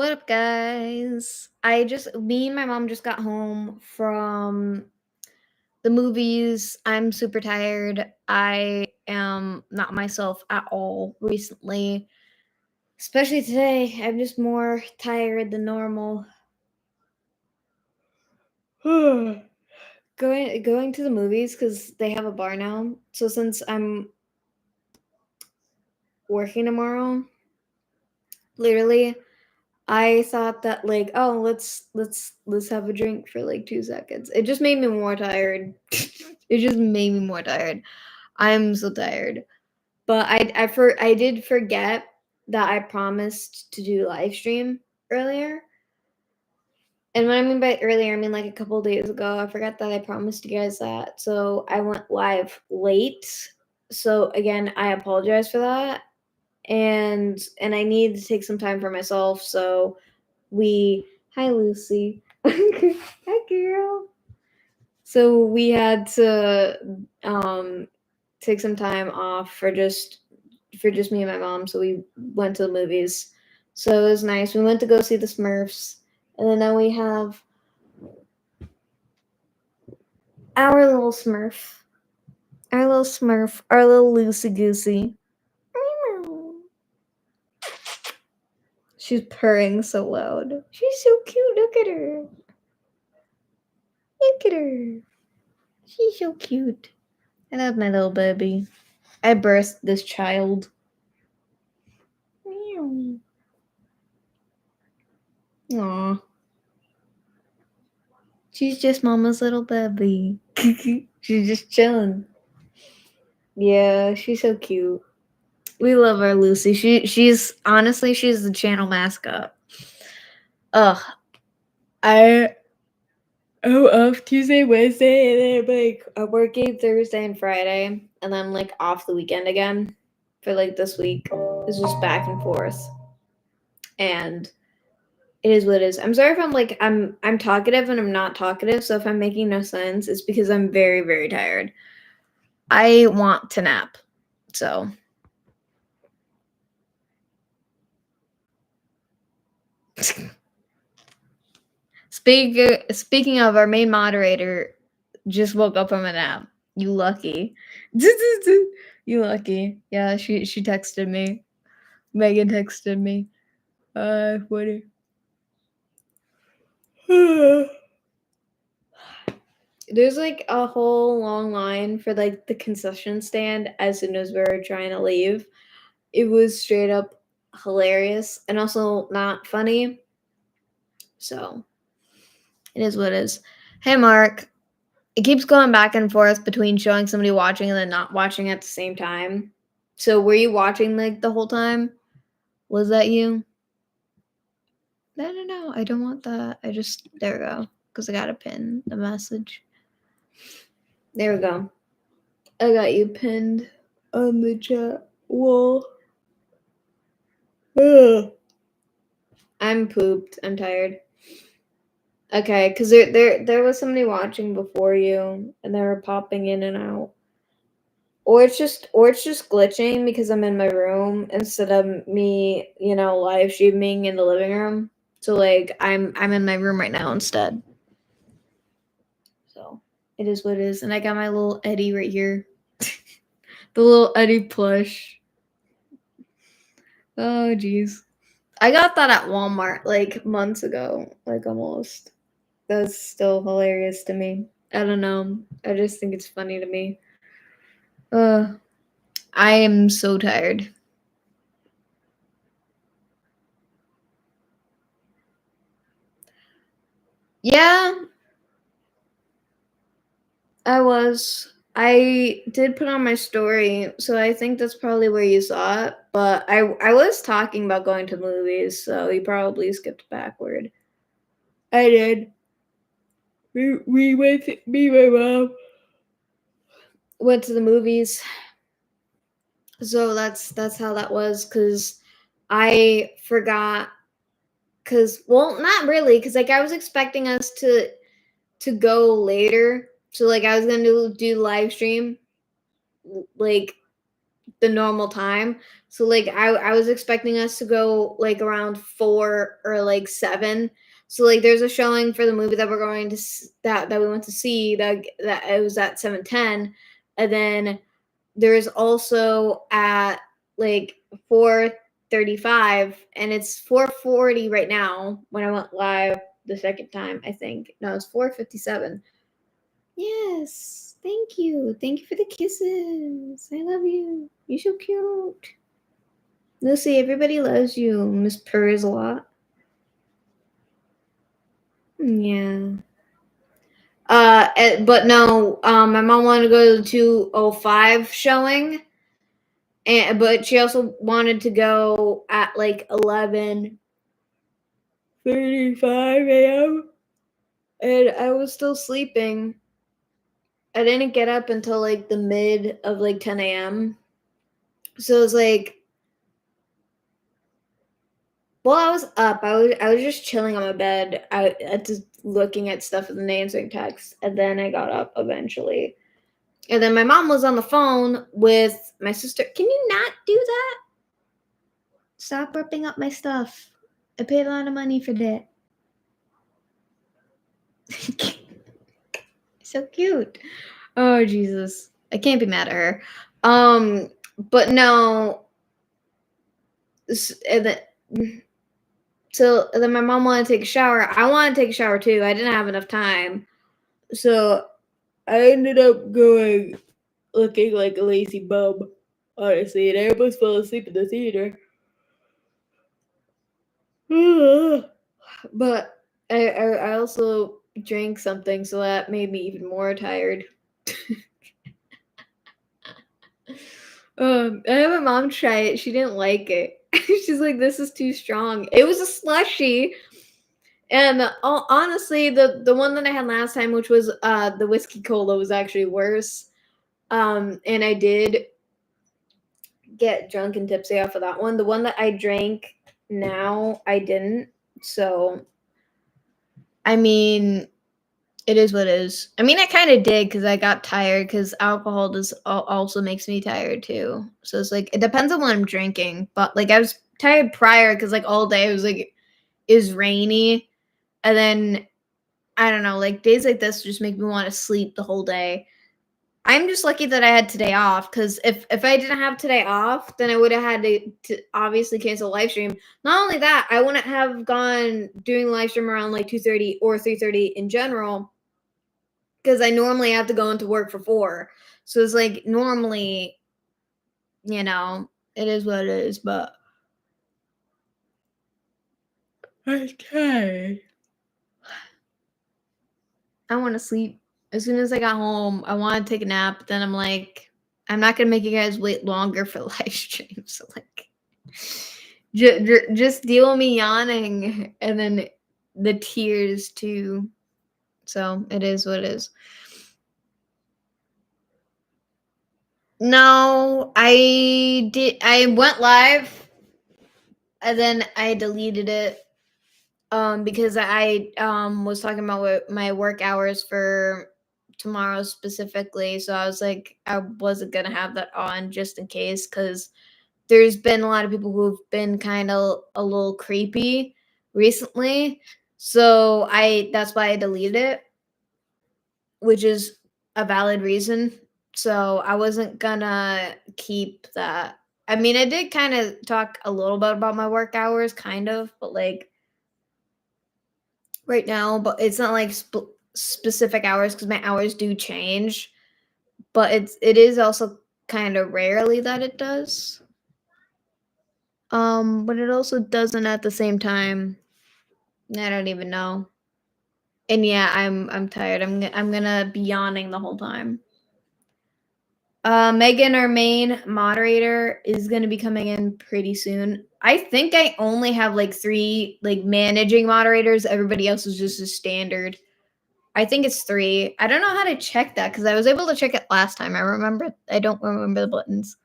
What up, guys? Me and my mom just got home from the movies. I'm super tired. I am not myself at all recently, especially today. I'm just more tired than normal. Going to the movies because they have a bar now. So since I'm working tomorrow, literally I thought that like, oh, let's have a drink for like 2 seconds. It just made me more tired. It just made me more tired. I'm so tired. But I did forget that I promised to do live stream earlier. And what I mean by earlier, I mean like a couple of days ago. I forgot that I promised you guys that. So I went live late. So again, I apologize for that. And I need to take some time for myself. So we hi Lucy. Hi girl. So we had to take some time off for just me and my mom. So we went to the movies. So it was nice. We went to go see the Smurfs. And then now we have our little Smurf. Our little Smurf. Our little Loosey Goosey. She's purring so loud. She's so cute. Look at her. Look at her. She's so cute. I love my little baby. I birthed this child. Aw. She's just mama's little baby. She's just chilling. Yeah, she's so cute. We love our Lucy. She's honestly she's the channel mascot. Ugh. I off Tuesday, Wednesday, and then I'm working Thursday and Friday, and then I'm like off the weekend again for like this week. It's just back and forth. And it is what it is. I'm sorry if I'm talkative and I'm not talkative, so if I'm making no sense, it's because I'm very, very tired. I want to nap. So speaking of, our main moderator just woke up from a nap. You lucky. You lucky. Yeah, she texted me. Megan texted me. What? There's like a whole long line for like the concession stand as soon as we were trying to leave. It was straight up hilarious and also not funny. So it is what it is. Hey Mark. It keeps going back and forth between showing somebody watching and then not watching at the same time. So were you watching like the whole time? Was that you? No. I don't want that. There we go. Because I got to pin the message. There we go. I got you pinned on the chat wall. Ugh. I'm pooped. I'm tired. Okay, because there was somebody watching before you, and they were popping in and out. Or it's just glitching because I'm in my room instead of me, live streaming in the living room. So like I'm in my room right now instead. So it is what it is, and I got my little Eddie right here, the little Eddie plush. Oh jeez. I got that at Walmart like months ago, like almost. That's still hilarious to me. I don't know. I just think it's funny to me. I am so tired. Yeah, I was. I did put on my story, so I think that's probably where you saw it. But I was talking about going to movies, so you probably skipped backward. I did. We went. Me and my mom went to the movies. So that's how that was. Cause I forgot. Cause well, not really. Cause like I was expecting us to go later. So like I was gonna do live stream like the normal time. So like I was expecting us to go like around 4 or like 7. So like there's a showing for the movie that we're going to that we went to see that it was at 7:10, and then there's also at like 4:35, and it's 4:40 right now when I went live the second time, I think. No, it's 4:57. Yes. Thank you. Thank you for the kisses. I love you. You're so cute. Lucy, everybody loves you. Miss Purrs a lot. Yeah. But no, my mom wanted to go to the 2:05 showing, but she also wanted to go at like 11:35 a.m. and I was still sleeping. I didn't get up until like the mid of like 10 a.m. So it was like, well, I was up. I was just chilling on my bed. I just looking at stuff and then answering texts, and then I got up eventually. And then my mom was on the phone with my sister. Can you not do that? Stop ripping up my stuff. I paid a lot of money for that. So cute. Oh Jesus. I can't be mad at her. But no. And then, so then my mom wanted to take a shower. I wanted to take a shower too. I didn't have enough time. So I ended up going looking like a lazy bum, honestly, and I almost fell asleep in the theater. But I also drank something, so that made me even more tired. I had my mom try it. She didn't like it. She's like, "This is too strong." It was a slushy, and honestly, the one that I had last time, which was the whiskey cola, was actually worse. And I did get drunk and tipsy off of that one. The one that I drank now, I didn't. So, I mean, it is what it is. I mean, I kind of did because I got tired because alcohol does also makes me tired too. So it's like it depends on what I'm drinking. But like I was tired prior because like all day it was like it was rainy, and then I don't know, like days like this just make me want to sleep the whole day. I'm just lucky that I had today off because if I didn't have today off, then I would have had to obviously cancel live stream. Not only that, I wouldn't have gone doing live stream around like 2:30 or 3:30 in general because I normally have to go into work for 4. So it's like normally, you know, it is what it is, but okay. I want to sleep. As soon as I got home, I want to take a nap. Then I'm like, I'm not gonna make you guys wait longer for live stream. So like, just deal with me yawning, and then the tears too. So it is what it is. No, I did. I went live, and then I deleted it because I was talking about what my work hours for tomorrow specifically. So I was like, I wasn't gonna have that on just in case because there's been a lot of people who've been kind of a little creepy recently. So I that's why I deleted it, which is a valid reason. So I wasn't gonna keep that. I mean, I did kind of talk a little bit about my work hours, kind of, but like right now, but it's not like specific hours because my hours do change. But it is also kind of rarely that it does. But it also doesn't at the same time. I don't even know. And yeah, I'm tired. I'm gonna be yawning the whole time. Megan, our main moderator, is gonna be coming in pretty soon. I think I only have like 3 like managing moderators. Everybody else is just a standard. I think it's 3. I don't know how to check that because I was able to check it last time. I don't remember the buttons.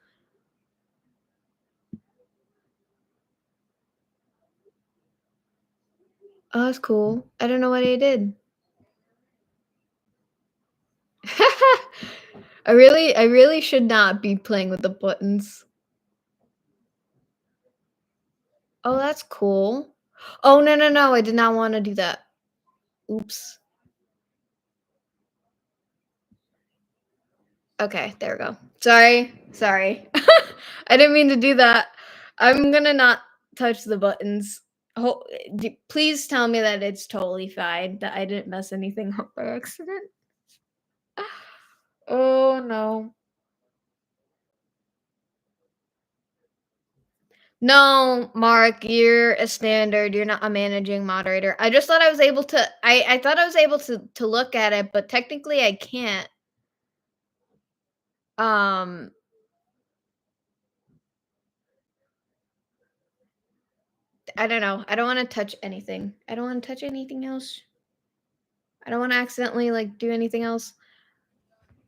Oh, that's cool. I don't know what I did. I really should not be playing with the buttons. Oh, that's cool. Oh, no, no, no, I did not wanna do that. Oops. Okay, there we go. Sorry, sorry. I didn't mean to do that. I'm gonna not touch the buttons. Please tell me that it's totally fine, that I didn't mess anything up by accident. Oh, no. No, Mark, you're a standard, you're not a managing moderator. I just thought I was able to I thought I was able to look at it, but technically I can't. Um, I don't know. I don't wanna touch anything. I don't wanna touch anything else. I don't wanna accidentally, like, do anything else.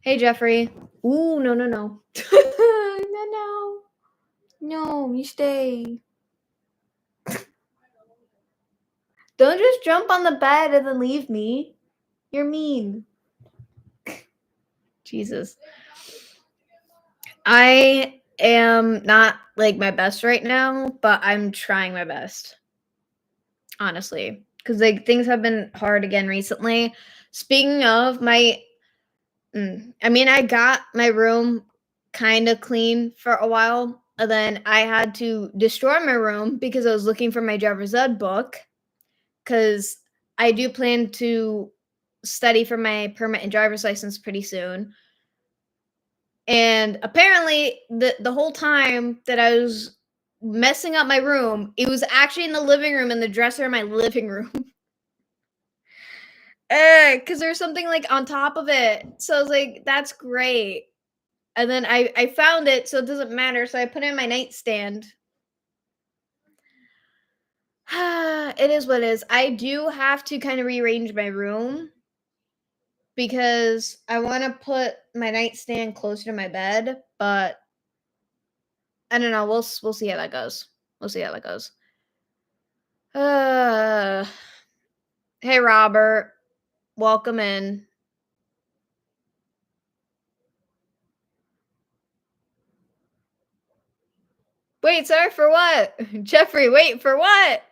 Hey, Jeffrey. Ooh, no, no, no. No, no. No, you stay. Don't just jump on the bed and then leave me. You're mean. Jesus. I am not, like, my best right now, but I'm trying my best, honestly, because like, things have been hard again recently. Speaking of I mean, I got my room kinda clean for a while, and then I had to destroy my room because I was looking for my driver's ed book. Because I do plan to study for my permit and driver's license pretty soon. And apparently the whole time that I was messing up my room, it was actually in the living room in the dresser in my living room. Because there's something like on top of it. So I was like, that's great. And then I found it, so it doesn't matter. So I put it in my nightstand. It is what it is. I do have to kind of rearrange my room because I want to put my nightstand closer to my bed, but I don't know. We'll see how that goes. We'll see how that goes. Uh, hey Robert, welcome in. Wait, sorry for what? Jeffrey, wait for what?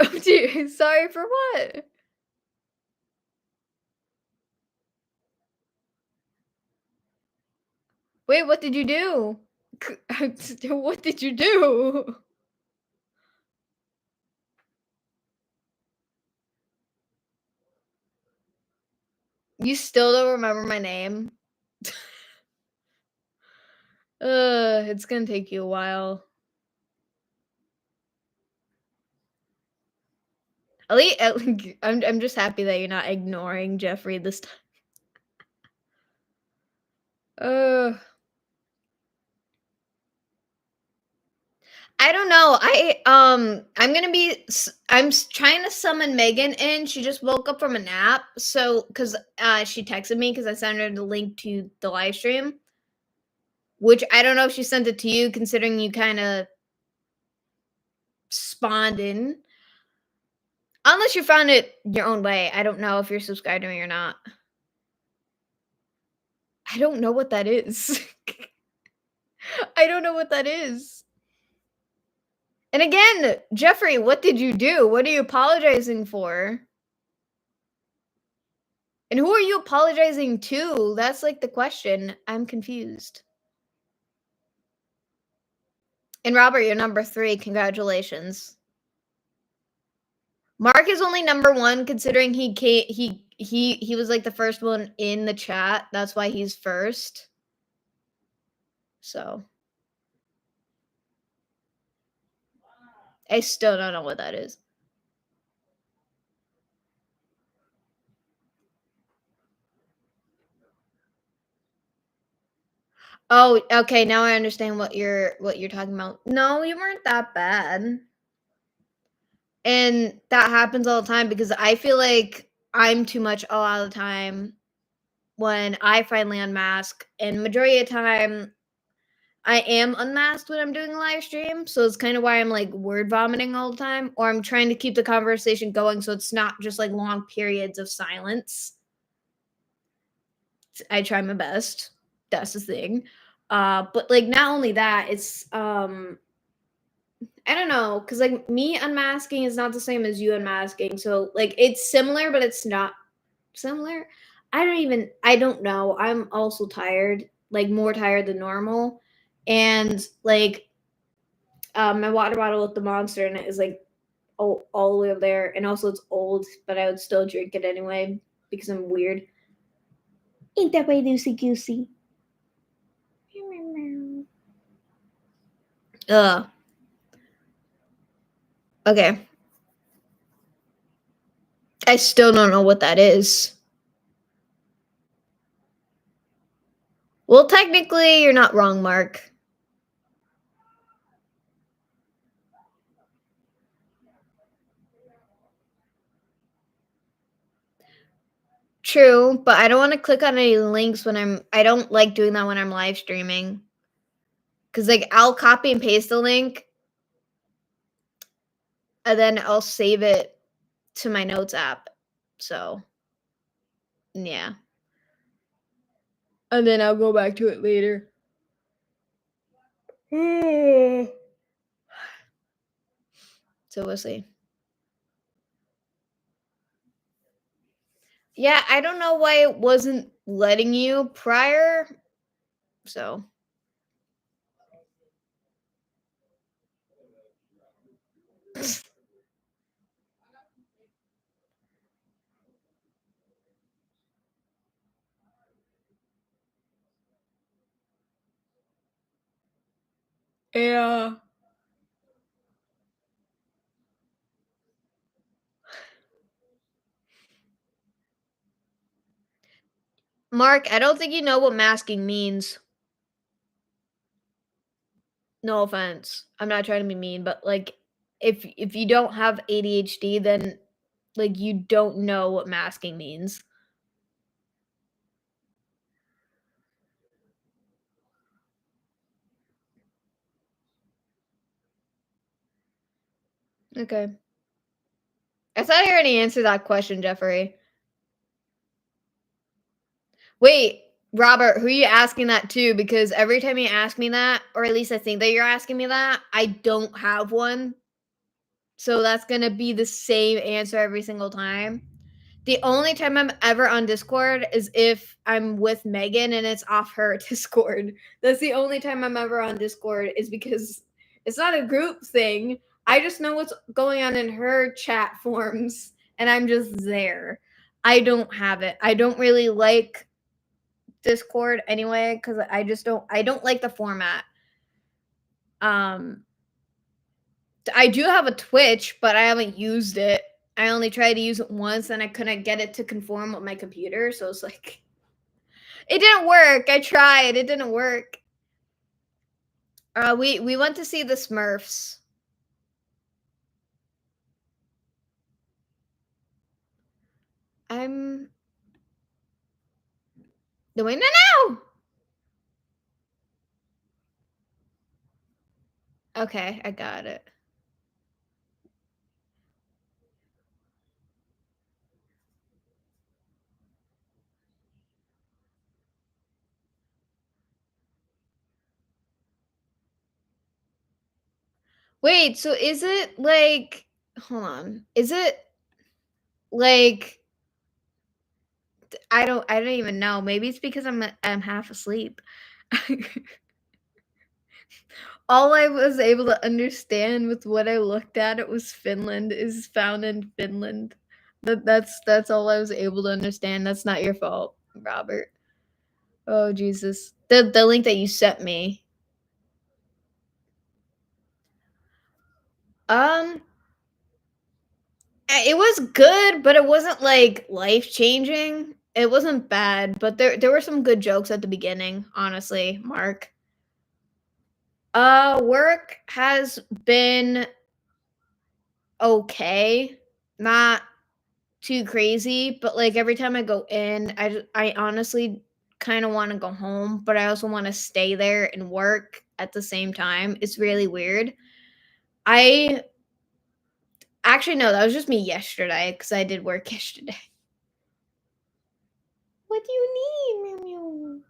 Oh, dear, sorry for what? Wait, what did you do? What did you do? You still don't remember my name? It's gonna take you a while. I'm just happy that you're not ignoring Jeffrey this time. Uh, I don't know. I'm gonna be. Trying to summon Megan in. She just woke up from a nap. So, because she texted me because I sent her the link to the live stream, which I don't know if she sent it to you, considering you kind of spawned in. Unless you found it your own way. I don't know if you're subscribed to me or not. I don't know what that is. I don't know what that is. And again, Jeffrey, what did you do? What are you apologizing for? And who are you apologizing to? That's like the question. I'm confused. And Robert, you're number 3. Congratulations. Mark is only number 1 considering he was like the first one in the chat. That's why he's first. So I still don't know what that is. Oh, okay, now I understand what you're talking about. No, you weren't that bad. And that happens all the time because I feel like I'm too much a lot of the time when I finally unmask, and majority of the time I am unmasked when I'm doing a live stream, so it's kind of why I'm like word vomiting all the time, or I'm trying to keep the conversation going so it's not just like long periods of silence. I try my best. That's the thing. But like not only that, it's I don't know, cause like me unmasking is not the same as you unmasking. So like it's similar, but it's not similar. I don't know. I'm also tired, like more tired than normal. And like my water bottle with the monster in it is like all the way up there. And also it's old, but I would still drink it anyway because I'm weird. Ain't that way, Lucy Goosey? Ugh. Okay. I still don't know what that is. Well, technically, you're not wrong, Mark. True, but I don't want to click on any links when I don't like doing that when I'm live streaming. Cause like I'll copy and paste the link and then I'll save it to my notes app. So yeah. And then I'll go back to it later. So we'll see. Yeah, I don't know why it wasn't letting you prior. So yeah. Mark, I don't think you know what masking means. No offense. I'm not trying to be mean, but like if you don't have ADHD, then like you don't know what masking means. Okay. I thought I already answered that question, Jeffrey. Wait, Robert, who are you asking that to? Because every time you ask me that, or at least I think that you're asking me that, I don't have one. So that's gonna be the same answer every single time. The only time I'm ever on Discord is if I'm with Megan and it's off her Discord. That's the only time I'm ever on Discord is because it's not a group thing. I just know what's going on in her chat forms and I'm just there. I don't have it. I don't really like Discord anyway cuz I don't like the format. Um I do have a Twitch, but I haven't used it. I only tried to use it once and I couldn't get it to conform with my computer, so it's like it didn't work. I tried. It didn't work. We went to see the Smurfs. I'm doing it now. Okay, I got it. Wait, so is it like hold on. Is it like I don't even know. Maybe it's because I'm half asleep. All I was able to understand with what I looked at it was Finland is found in Finland. That's all I was able to understand. That's not your fault, Robert. Oh Jesus. The link that you sent me. Um it was good, but it wasn't like life changing. It wasn't bad, but there were some good jokes at the beginning, honestly, Mark. Work has been okay. Not too crazy, but like every time I go in, I honestly kind of want to go home, but I also want to stay there and work at the same time. It's really weird. I actually no, that was just me yesterday because I did work yesterday. What do you need, Mew Mew?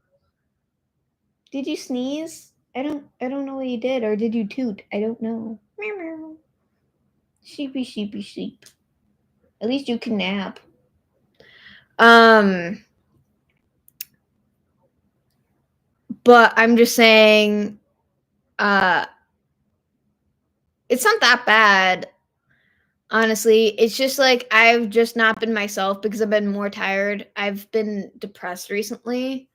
Did you sneeze? I don't know what you did, or did you toot? I don't know. Meow, meow. Sheepy, sheepy, sheep. At least you can nap. But I'm just saying, it's not that bad. Honestly, it's just like I've just not been myself because I've been more tired. I've been depressed recently.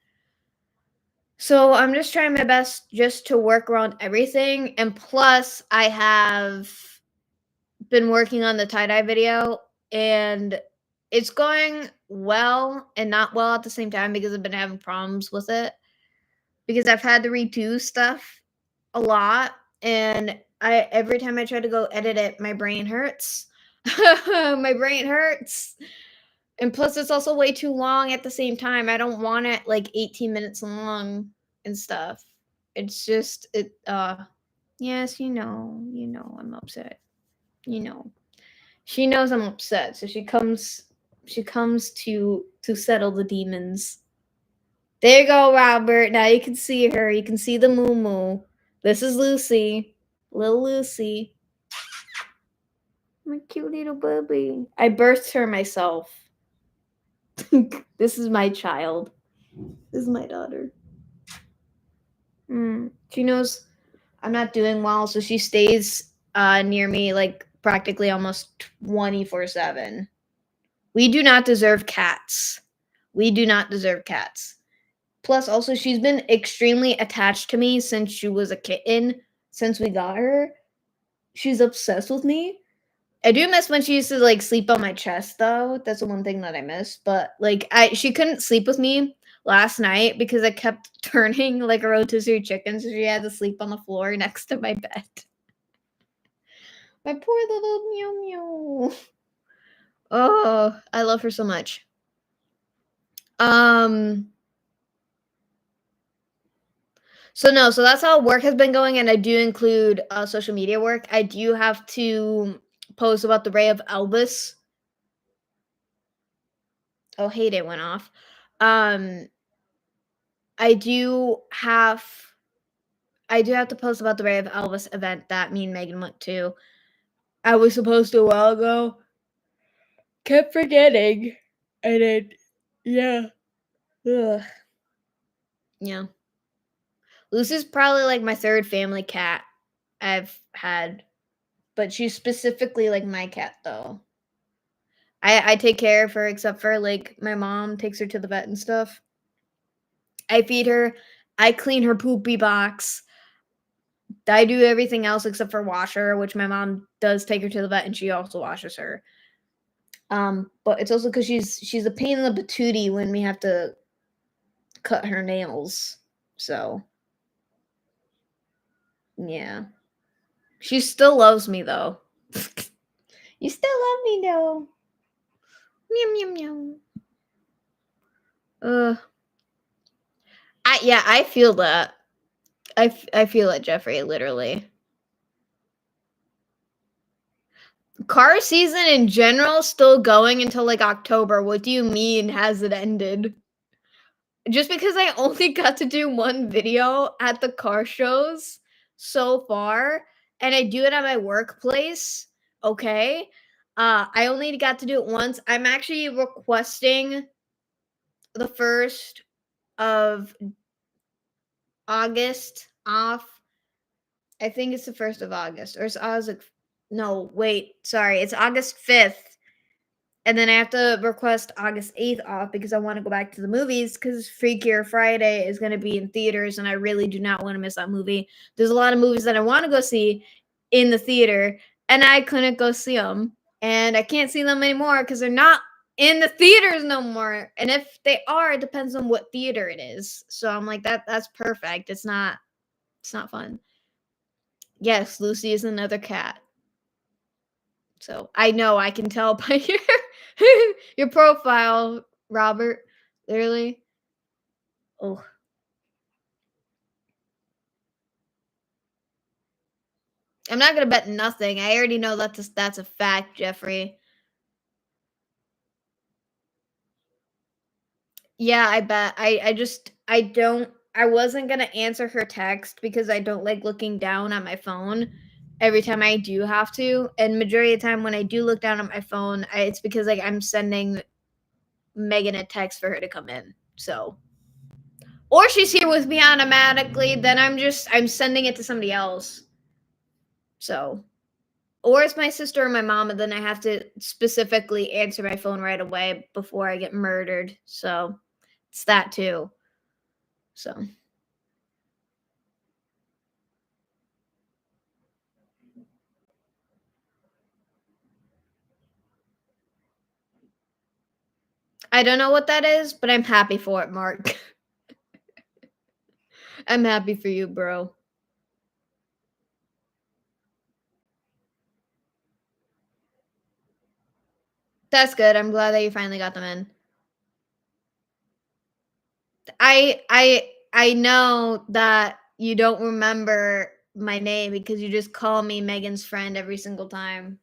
So I'm just trying my best just to work around everything. And plus, I have been working on the tie-dye video and it's going well and not well at the same time because I've been having problems with it. Because I've had to redo stuff a lot and I every time I try to go edit it, my brain hurts. My brain hurts. And plus it's also way too long at the same time. I don't want it like 18 minutes long and stuff. It's just yes, you know I'm upset. You know. She knows I'm upset, so she comes to settle the demons. There you go, Robert. Now you can see her. You can see the moo moo. This is Lucy. Little Lucy. My cute little baby. I birthed her myself. This is my child. This is my daughter. She knows I'm not doing well, so she stays near me like practically almost 24/7. We do not deserve cats. We do not deserve cats. Plus, also, she's been extremely attached to me since she was a kitten. Since we got her, she's obsessed with me. I do miss when she used to like sleep on my chest, though. That's the one thing that I miss. But like, she couldn't sleep with me last night because I kept turning like a rotisserie chicken, so she had to sleep on the floor next to my bed. My poor little meow meow. Oh, I love her so much. So that's how work has been going, and I do include social media work. I do have to post about the Ray of Elvis. Oh, Heyday went off. Um, I do have I do have to post about the Ray of Elvis event that me and Megan went to. I was supposed to a while ago. Kept forgetting, and then yeah, ugh. Yeah. Lucy's probably like my third family cat I've had, but she's specifically like my cat though. I take care of her except for like my mom takes her to the vet and stuff. I feed her. I clean her poopy box. I do everything else except for wash her, which my mom does take her to the vet and she also washes her. But it's also because she's a pain in the patootie when we have to cut her nails. So yeah. She still loves me though. You still love me though. Meow meow meow. I feel that. I feel it, Jeffrey, literally. Car season in general still going until like October. What do you mean has it ended? Just because I only got to do one video at the car shows so far, and I do it at my workplace, okay? I only got to do it once. I'm actually requesting the 1st of August off. I think it's the 1st of August, or it's August. No, wait, sorry, it's August 5th. And then I have to request August 8th off because I want to go back to the movies because Freakier Friday is going to be in theaters and I really do not want to miss that movie. There's a lot of movies that I want to go see in the theater and I couldn't go see them. And I can't see them anymore because they're not in the theaters no more. And if they are, it depends on what theater it is. So I'm like, that's perfect. It's not fun. Yes, Lucy is another cat. So I know I can tell by your profile, Robert. Literally. Oh. I'm not gonna bet nothing. I already know that's a fact, Jeffrey. Yeah, I bet. I wasn't gonna answer her text because I don't like looking down at my phone. every time I do have to. And majority of the time when I do look down at my phone, it's because like I'm sending Megan a text for her to come in. So, or she's here with me automatically, then I'm sending it to somebody else. So, or it's my sister or my mom, and then I have to specifically answer my phone right away before I get murdered. So, it's that too. So, I don't know what that is, but I'm happy for it, Mark. I'm happy for you, bro. That's good. I'm glad that you finally got them in. I know that you don't remember my name because you just call me Megan's friend every single time.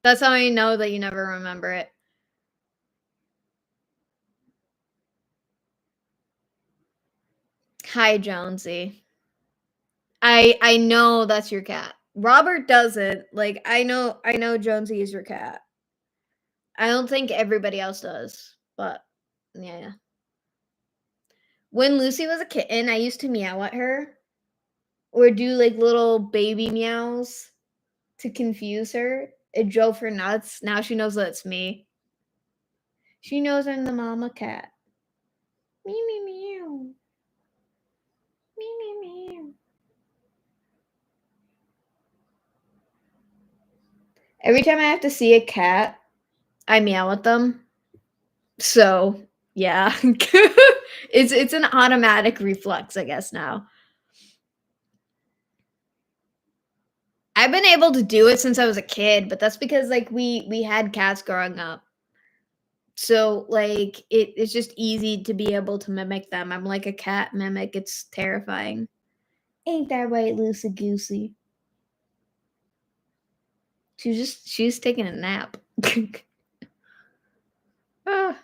That's how I know that you never remember it. Hi, Jonesy. I know that's your cat. Robert doesn't. Like I know Jonesy is your cat. I don't think everybody else does, but yeah. When Lucy was a kitten, I used to meow at her or do like little baby meows to confuse her. It drove her nuts. Now she knows that it's me. She knows I'm the mama cat. Me me meow. Me me meow. Every time I have to see a cat, I meow at them. So yeah. It's an automatic reflex, I guess now. I've been able to do it since I was a kid, but that's because like we had cats growing up. So like it's just easy to be able to mimic them. I'm like a cat mimic. It's terrifying. Ain't that right, loosey goosey? She's taking a nap. Ah,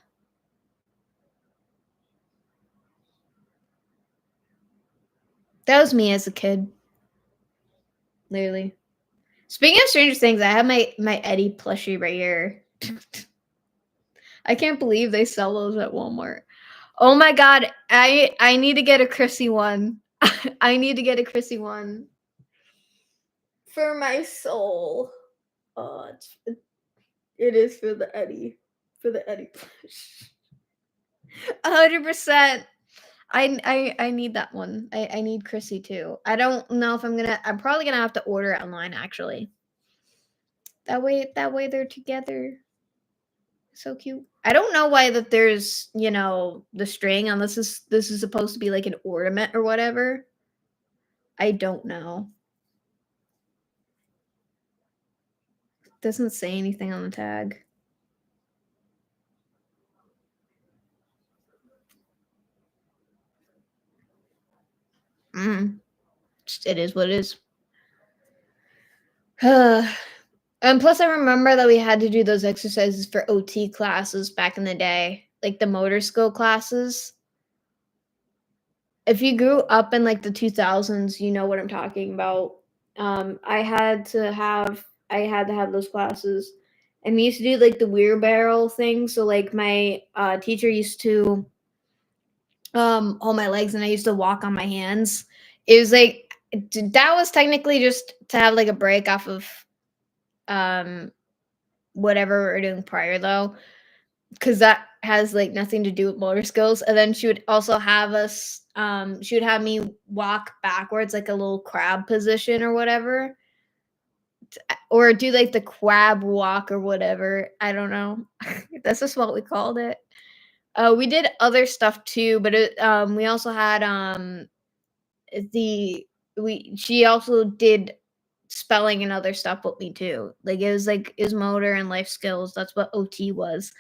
that was me as a kid, literally. Speaking of Stranger Things, I have my Eddie plushie right here. I can't believe they sell those at Walmart. Oh my god, I need to get a Chrissy one. I need to get a Chrissy one for my soul. Oh, it is for the Eddie plush. 100%. I need that one. I need Chrissy too. I don't know if I'm probably gonna have to order it online actually. That way they're together. So cute. I don't know why that there's, the string unless this is supposed to be like an ornament or whatever. I don't know. Doesn't say anything on the tag. Mm. It is what it is. And plus, I remember that we had to do those exercises for OT classes back in the day, like the motor skill classes. If you grew up in like the 2000s, you know what I'm talking about. I had to have those classes, and we used to do like the wheelbarrow thing. So like my teacher used to hold my legs, and I used to walk on my hands. It was like that was technically just to have like a break off of um whatever we were doing prior though, because that has like nothing to do with motor skills. And then she would have me walk backwards like a little crab position or whatever, or do like the crab walk or whatever. I don't know. That's just what we called it. We did other stuff too, but we also had the we she also did spelling and other stuff with me too. Like it was motor and life skills. That's what OT was.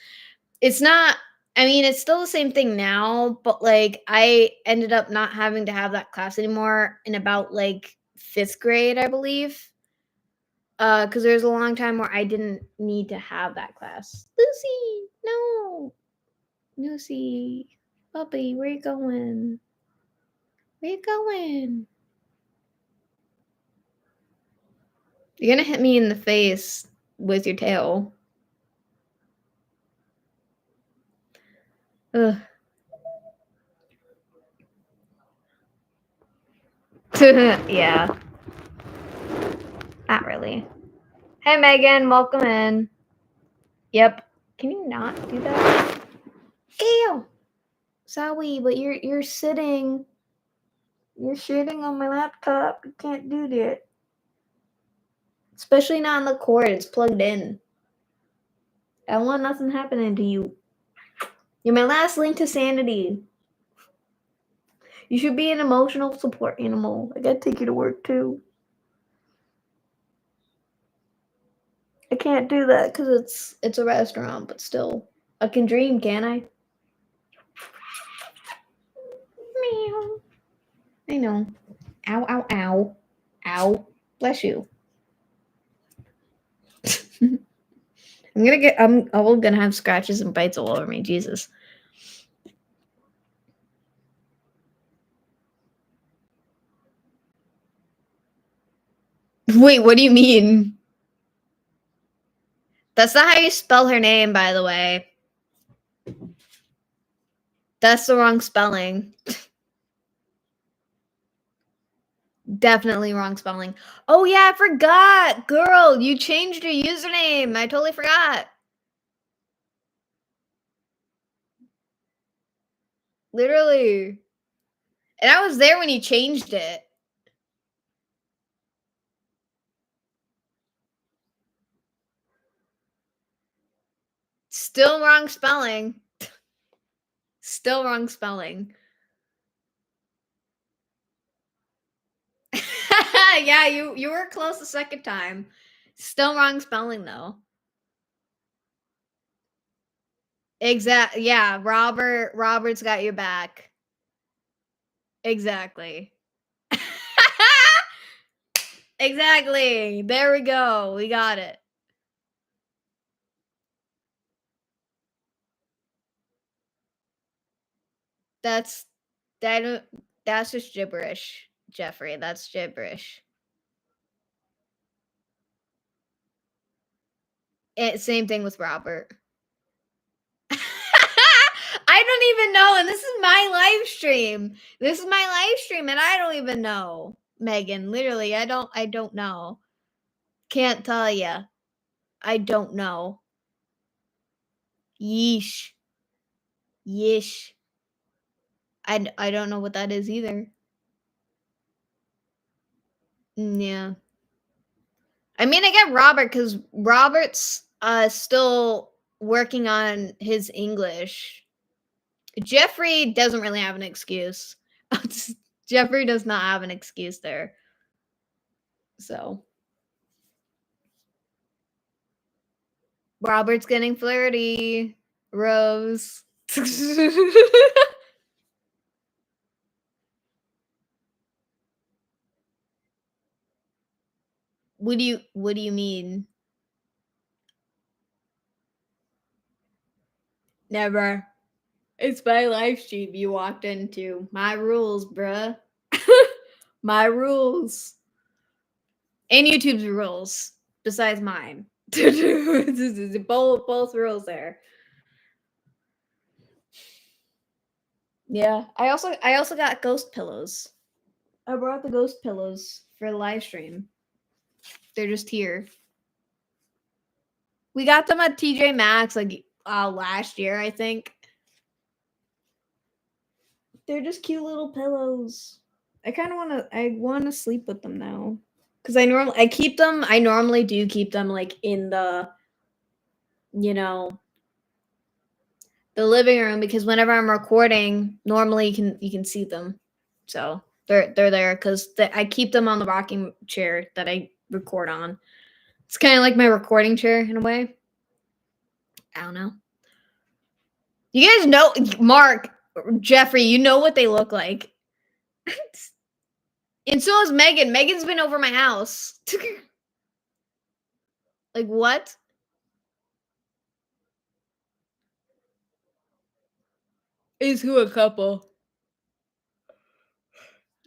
It's not I mean, it's still the same thing now, but, like, I ended up not having to have that class anymore in about, like, 5th grade, I believe. Because there was a long time where I didn't need to have that class. "Lucy, no. Lucy, puppy, where you going? Where you going?" You're gonna hit me in the face with your tail. Ugh. Yeah. Not really. Hey, Megan, welcome in. Yep. Can you not do that? Ew. Sorry, but you're sitting. You're sitting on my laptop. You can't do that. Especially not on the cord. It's plugged in. I don't want nothing happening to you. You're my last link to sanity. You should be an emotional support animal. I gotta take you to work too. I can't do that because it's a restaurant, but still, I can dream, can I? Meow. I know. Ow, ow, ow, ow. Bless you. I'm all gonna have scratches and bites all over me. Jesus. Wait, what do you mean? That's not how you spell her name, by the way. That's the wrong spelling. Definitely wrong spelling. Oh yeah, I forgot. Girl, you changed your username. I totally forgot. Literally. And I was there when you changed it. Still wrong spelling. Still wrong spelling. Yeah, you were close the second time. Still wrong spelling though. Exact. Yeah, Robert's got your back. Exactly. Exactly. There we go. We got it. That's that. That's just gibberish, Jeffrey. That's gibberish. Same thing with Robert. I don't even know, and this is my live stream. This is my live stream, and I don't even know, Megan. Literally, I don't know. Can't tell you. I don't know. Yeesh. Yeesh. I don't know what that is either. Yeah. I mean, I get Robert because Robert's still working on his English. Jeffrey doesn't really have an excuse. Jeffrey does not have an excuse there. So Robert's getting flirty. Rose. What do you mean? Never. It's my live stream you walked into. My rules, bruh. My rules. And YouTube's rules, besides mine. both rules there. Yeah. I also got ghost pillows. I brought the ghost pillows for the live stream. They're just here. We got them at TJ Maxx like last year, I think. They're just cute little pillows. I want to sleep with them now. Cuz I normally do keep them like in the you know, the living room because whenever I'm recording, normally you can see them. So, they're there cuz I keep them on the rocking chair that I record on. It's kind of like my recording chair in a way. I don't know. You guys know Mark, Jeffrey, you know what they look like. And so is Megan. Megan's been over my house. Like what? Is who a couple?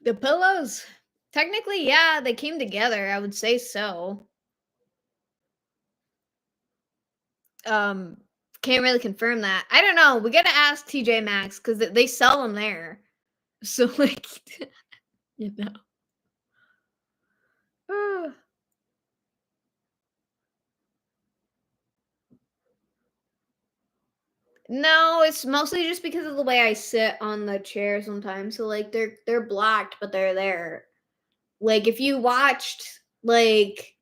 The pillows? Technically, yeah, they came together. I would say so. Um, can't really confirm that. I don't know. We gotta ask TJ Maxx because they sell them there. So like, you know. Ugh. No, it's mostly just because of the way I sit on the chair sometimes. So like they're blocked, but they're there. Like if you watched like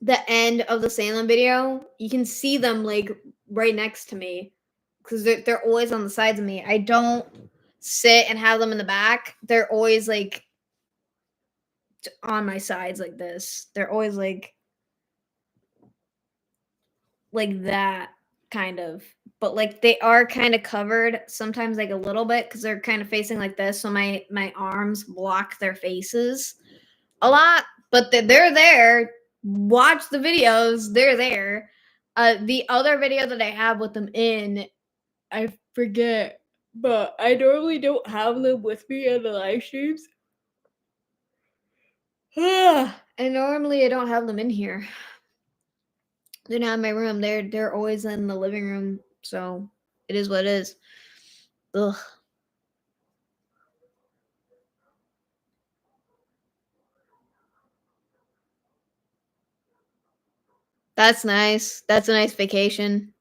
the end of the Salem video, you can see them like right next to me because they're always on the sides of me. I don't sit and have them in the back. They're always like on my sides like this. They're always like that kind of. But like they are kind of covered sometimes like a little bit cuz they're kind of facing like this so my arms block their faces a lot, but they're there. Watch the videos, they're there. The other video that I have with them in, I forget, but I normally don't have them with me in the live streams. And normally I don't have them in here. They're not in my room. They're always in the living room. So it is what it is. Ugh. That's nice. That's a nice vacation.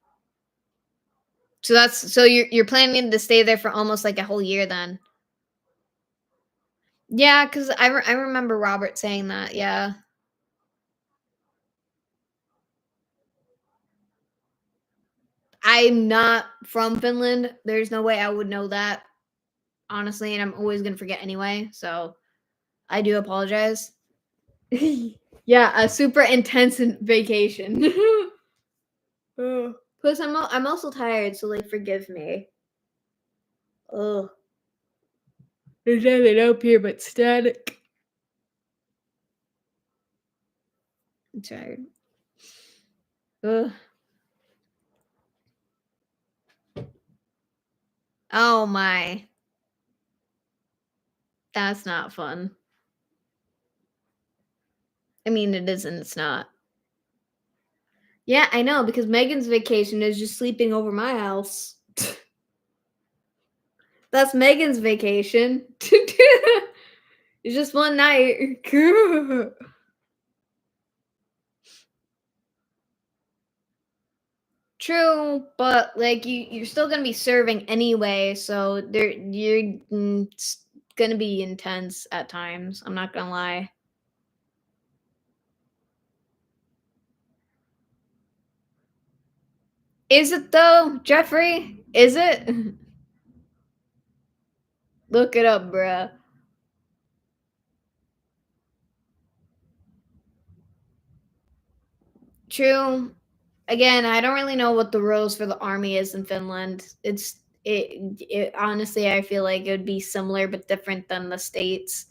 So you're planning to stay there for almost like a whole year then. Yeah, because I remember Robert saying that. Yeah. I'm not from Finland. There's no way I would know that, honestly, and I'm always gonna forget anyway. So I do apologize. Yeah, a super intense vacation. Plus, I'm also tired, so like, forgive me. Ugh, there's nothing up here but static. I'm tired. Ugh. Oh my, that's not fun. I mean, it is and it's not. Yeah, I know because Megan's vacation is just sleeping over my house. That's Megan's vacation. It's just one night. True, but like you're still gonna be serving anyway, so it's gonna be intense at times. I'm not gonna lie. Is it though, Jeffrey? Is it? Look it up, bruh. True. Again, I don't really know what the rules for the army is in Finland. It honestly, I feel like it would be similar but different than the states.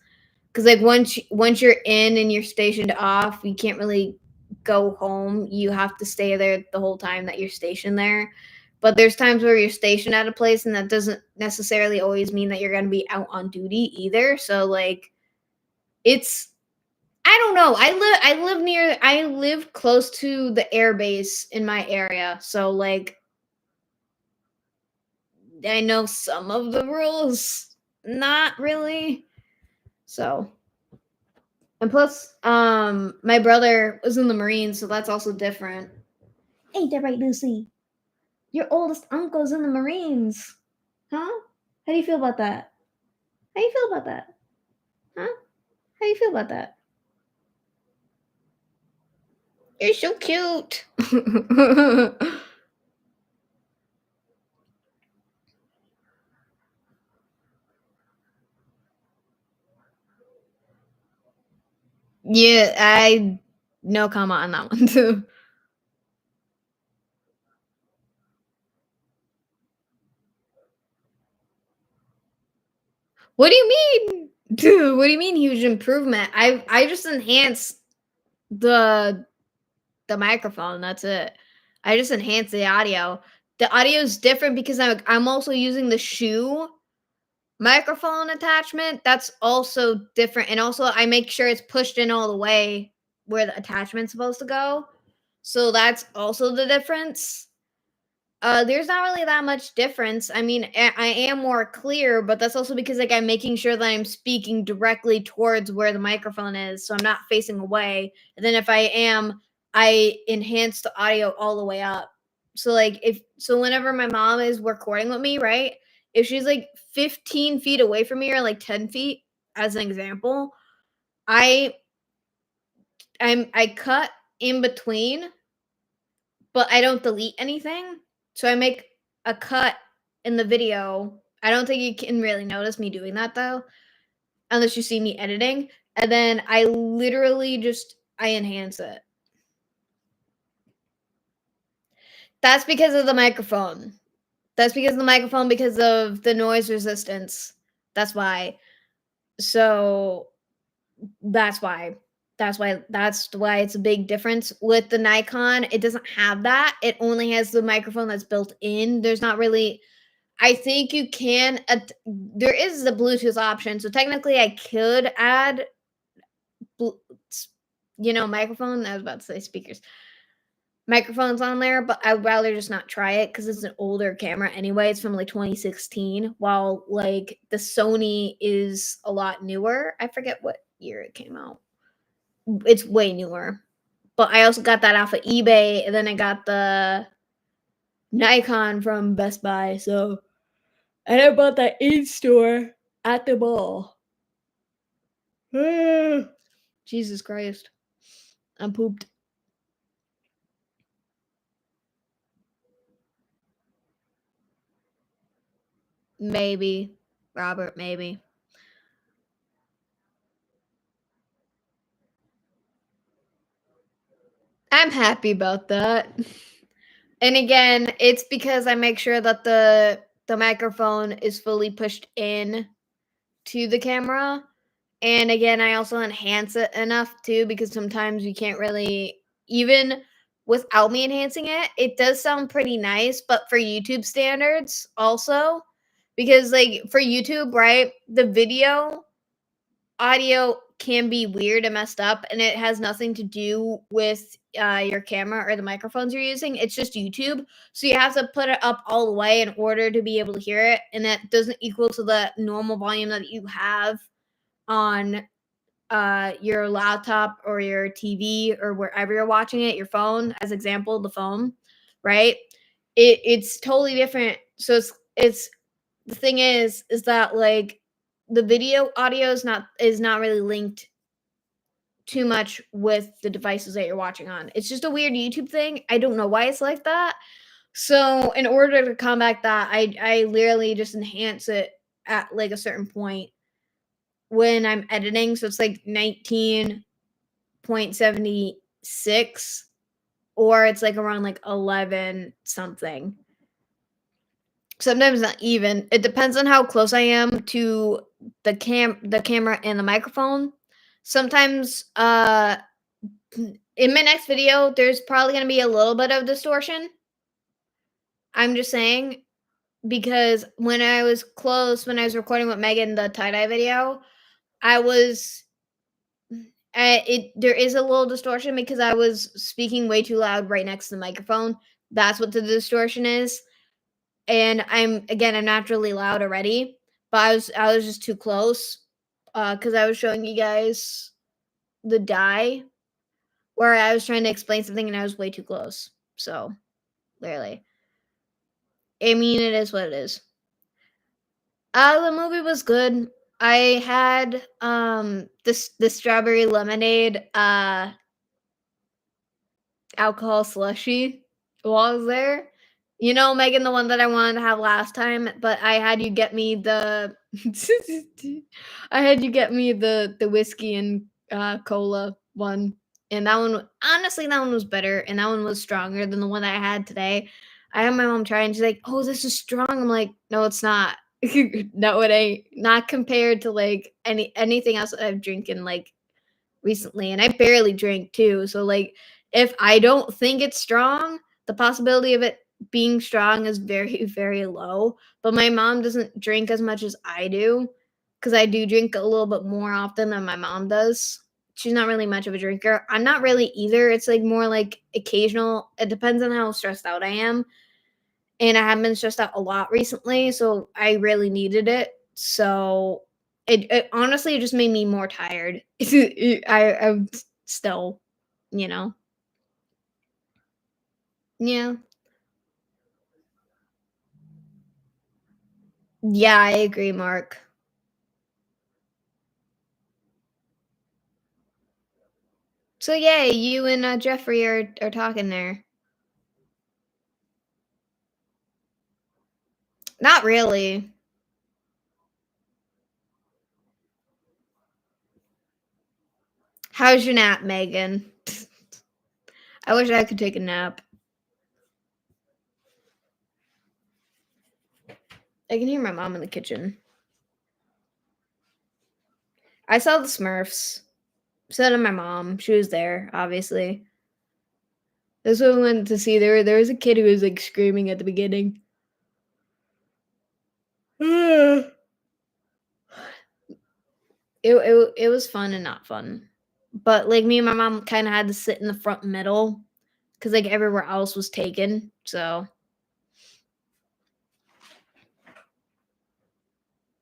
Because like once you're in and you're stationed off, you can't really go home. You have to stay there the whole time that you're stationed there. But there's times where you're stationed at a place, and that doesn't necessarily always mean that you're going to be out on duty either. So like, it's I don't know. I live close to the air base in my area. So like I know some of the rules, not really. So and plus my brother was in the Marines, so that's also different. Ain't that right, Lucy? Your oldest uncle's in the Marines. Huh? How do you feel about that? How do you feel about that? Huh? How do you feel about that? You're so cute. Yeah, I no comment on that one too. What do you mean? Dude, what do you mean huge improvement? I just enhanced the the microphone, that's it. I just enhanced the audio. The audio is different because I'm also using the shoe microphone attachment. That's also different. And also I make sure it's pushed in all the way where the attachment's supposed to go. So that's also the difference. There's not really that much difference. I mean, I am more clear, but that's also because like I'm making sure that I'm speaking directly towards where the microphone is, so I'm not facing away. And then if I am, I enhance the audio all the way up. So like if so whenever my mom is recording with me, right? If she's like 15 feet away from me or like 10 feet, as an example, I I cut in between, but I don't delete anything. So I make a cut in the video. I don't think you can really notice me doing that though, unless you see me editing. And then I literally just I enhance it. That's because of the microphone. That's because of the microphone because of the noise resistance. That's why. So that's why. That's why it's a big difference with the Nikon. It doesn't have that. It only has the microphone that's built in. There's not really I think you can there is the Bluetooth option, so technically I could add bl- microphone. I was about to say speakers. Microphones on there, but I'd rather just not try it because it's an older camera anyway. It's from like 2016, while like the Sony is a lot newer. I forget what year it came out. It's way newer. But I also got that off of eBay, and then I got the Nikon from Best Buy. So and I bought that in store at the mall. Jesus Christ. I'm pooped. Maybe. Robert, maybe. I'm happy about that. And again, it's because I make sure that the microphone is fully pushed in to the camera. And again, I also enhance it enough too because sometimes you can't really even without me enhancing it, it does sound pretty nice, but for YouTube standards also because like for YouTube, right? The video audio can be weird and messed up and it has nothing to do with your camera or the microphones you're using. It's just YouTube. So you have to put it up all the way in order to be able to hear it. And that doesn't equal to the normal volume that you have on your laptop or your TV or wherever you're watching it, your phone, as example, the phone, right? It's totally different. So it's the thing is that like the video audio is not really linked too much with the devices that you're watching on. It's just a weird YouTube thing. I don't know why it's like that. So in order to combat that, I literally just enhance it at like a certain point when I'm editing. So it's like 19.76 or it's like around like 11 something. Sometimes not even. It depends on how close I am to the camera and the microphone. Sometimes in my next video there's probably going to be a little bit of distortion. I'm just saying because when I was close when I was recording with Megan the tie-dye video, I was it there is a little distortion because I was speaking way too loud right next to the microphone. That's what the distortion is. And I'm naturally loud already, but I was just too close because I was showing you guys the die where I was trying to explain something and I was way too close. So clearly, I mean, it is what it is. The movie was good. I had this the strawberry lemonade alcohol slushy while I was there. You know, Megan, the one that I wanted to have last time, but I had you get me the I had you get me the whiskey and cola one. And that one honestly that one was better and that one was stronger than the one I had today. I had my mom try and she's like, "Oh, this is strong." I'm like, "No, it's not." No, it ain't. Not compared to like anything else that I've drinking like recently, and I barely drink too. So like if I don't think it's strong, the possibility of it being strong is very, very low. But my mom doesn't drink as much as I do because I do drink a little bit more often than my mom does. she's not really much of a drinker. I'm not really either. It's like more like occasional. It depends on how stressed out I am. And I have been stressed out a lot recently, so I really needed it. So it honestly just made me more tired. I'm still, you know. Yeah. Yeah, I agree, Mark. So yeah, you and Jeffrey are talking there. Not really. How's your nap, Megan? I wish I could take a nap. I can hear my mom in the kitchen. I saw the Smurfs. So did my mom. She was there, obviously. That's what we went to see. There was a kid who was like screaming at the beginning. it, it was fun and not fun. But like me and my mom kind of had to sit in the front middle because like everywhere else was taken. So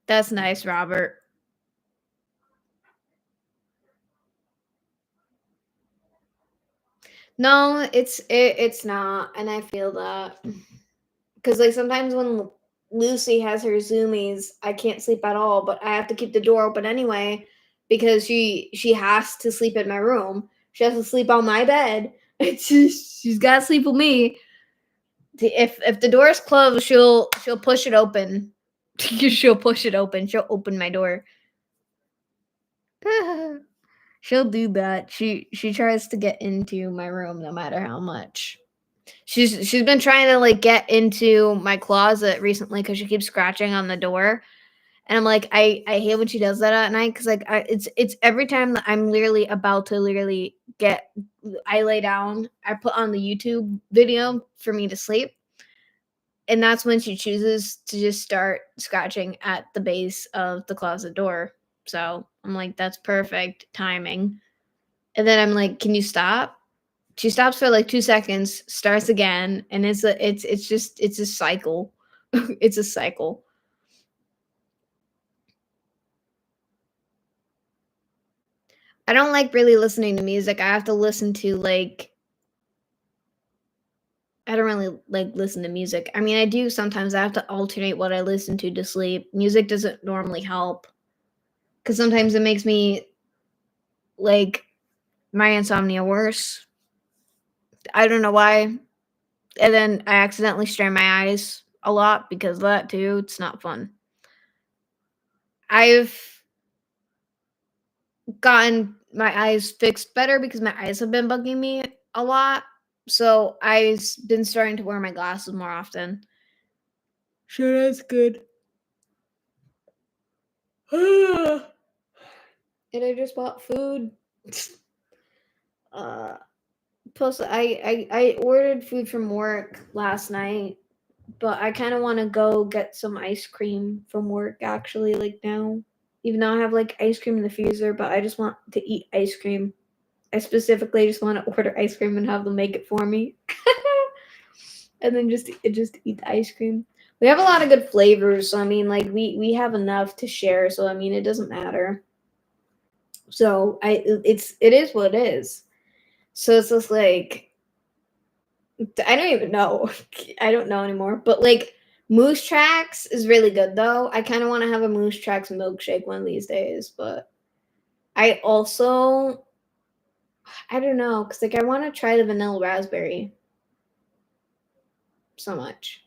that's nice, Robert. No, it's not, and I feel that because like sometimes when Lucy has her zoomies, I can't sleep at all, but I have to keep the door open anyway because she has to sleep in my room. She has to sleep on my bed. She's got to sleep with me. If the door is closed, she'll push it open. She'll push it open. She'll open my door. She'll do that. She tries to get into my room no matter how much. She's been trying to like get into my closet recently because she keeps scratching on the door, and I'm like, I hate when she does that at night because like it's every time that I'm literally about to literally get I lay down, I put on the YouTube video for me to sleep, and that's when she chooses to just start scratching at the base of the closet door. So I'm like, that's perfect timing. And then I'm like, can you stop? She stops for like 2 seconds, starts again, and it's a cycle. It's a cycle. I don't like really listening to music. I have to listen to like I don't really like listen to music. I mean, I do sometimes. I have to alternate what I listen to sleep. Music doesn't normally help because sometimes it makes me like my insomnia worse. I don't know why. And then I accidentally strain my eyes a lot because of that too. It's not fun. I've gotten my eyes fixed better because my eyes have been bugging me a lot. So I've been starting to wear my glasses more often. Sure, that's good. And I just bought food. uh, Plus, I ordered food from work last night, but I kind of want to go get some ice cream from work actually, like now. Even though I have like ice cream in the freezer, but I just want to eat ice cream. I specifically just want to order ice cream and have them make it for me. And then just eat the ice cream. We have a lot of good flavors, so I mean like we have enough to share, so I mean it doesn't matter. So it is what it is. So it's just like I don't even know. I don't know anymore. But like Moose Tracks is really good though. I kind of want to have a Moose Tracks milkshake one of these days, but I also I don't know cuz like I want to try the vanilla raspberry so much.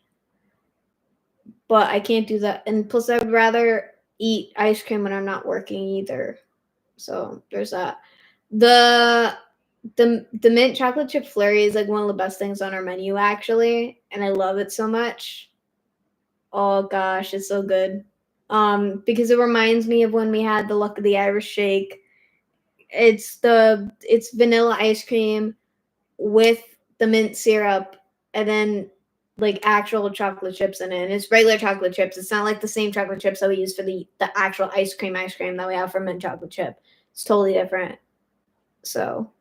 But I can't do that. And plus I'd rather eat ice cream when I'm not working either. So there's that. The the mint chocolate chip flurry is like one of the best things on our menu actually, and I love it so much. Oh gosh, it's so good. Because it reminds me of when we had the Luck of the Irish shake. It's vanilla ice cream with the mint syrup and then like actual chocolate chips in it. And it's regular chocolate chips. It's not like the same chocolate chips that we use for the actual ice cream that we have for mint chocolate chip. It's totally different. So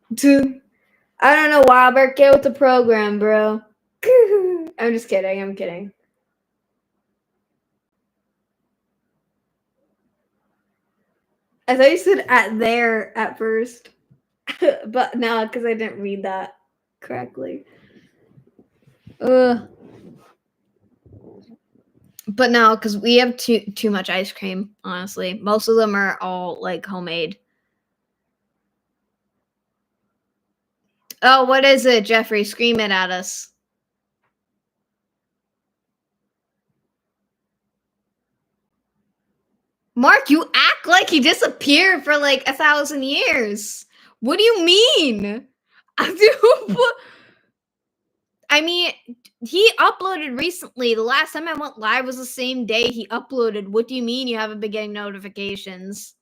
I don't know, Robert. Get with the program, bro. I'm just kidding. I'm kidding. I thought you said at there at first, but no, because I didn't read that correctly. Ugh. But no, because we have too much ice cream. Honestly, most of them are all like homemade. Oh, what is it, Jeffrey? Scream it at us. Mark, you act like he disappeared for like 1,000 years. What do you mean? I mean, he uploaded recently. The last time I went live was the same day he uploaded. What do you mean you haven't been getting notifications?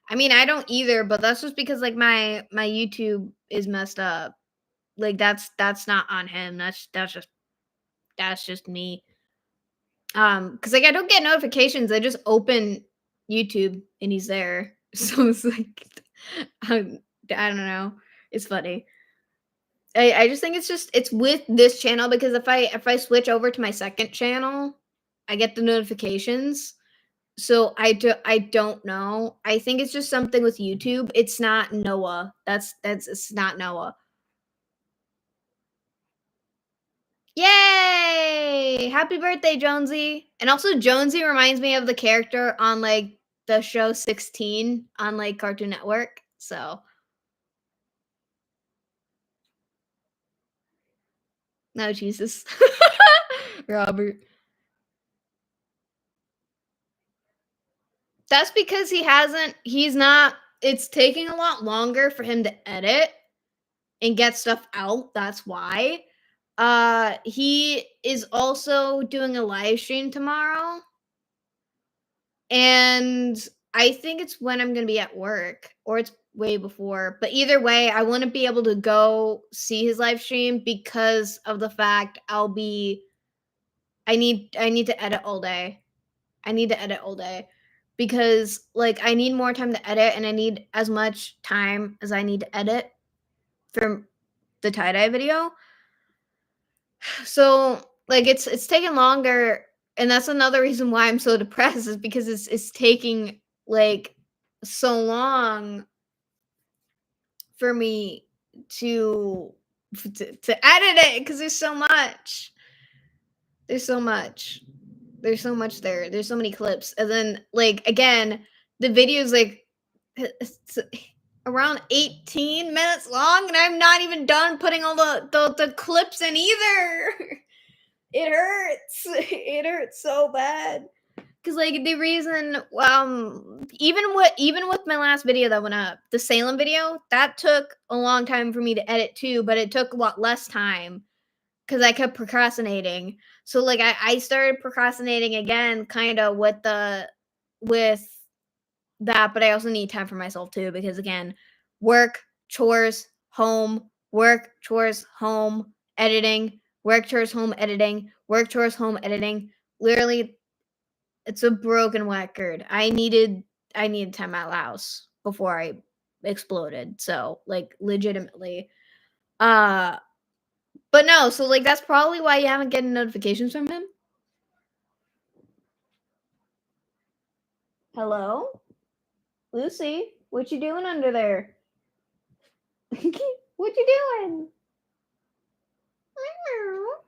I mean, I don't either, but that's just because like my YouTube is messed up. Like that's not on him. That's just me. Because like I don't get notifications. I just open YouTube and he's there. So it's like I don't know. It's funny. I just think it's with this channel because if I switch over to my second channel, I get the notifications. So I don't know. I think it's just something with YouTube. It's not Noah. That's it's not Noah. Yay! Happy birthday, Jonesy. And also Jonesy reminds me of the character on like the show 16 on like Cartoon Network. So no Jesus. Robert. That's because he's not it's taking a lot longer for him to edit and get stuff out. That's why. He is also doing a live stream tomorrow. And I think it's when I'm going to be at work or it's way before. But either way, I want to be able to go see his live stream because of the fact I need to edit all day. I need to edit all day because like I need more time to edit and I need as much time as I need to edit for the tie-dye video. So like it's taking longer and that's another reason why I'm so depressed is because it's taking like so long for me to to edit it because there's so much. There's so much. There's so much there. There's so many clips. And then like again, the video's like it's around 18 minutes long and I'm not even done putting all the clips in either. It hurts. It hurts so bad. Cause like the reason, even with my last video that went up, the Salem video, that took a long time for me to edit too, but it took a lot less time because I kept procrastinating. So like I started procrastinating again, kind of with that, but I also need time for myself too because again, work, chores, home, work, chores, home, editing, work, chores, home, editing, work, chores, home, editing. Literally, it's a broken record. I needed time at Laos before I exploded. So like legitimately. Uh but no, so like that's probably why you haven't getting notifications from him. Hello? Lucy, what you doing under there? What you doing?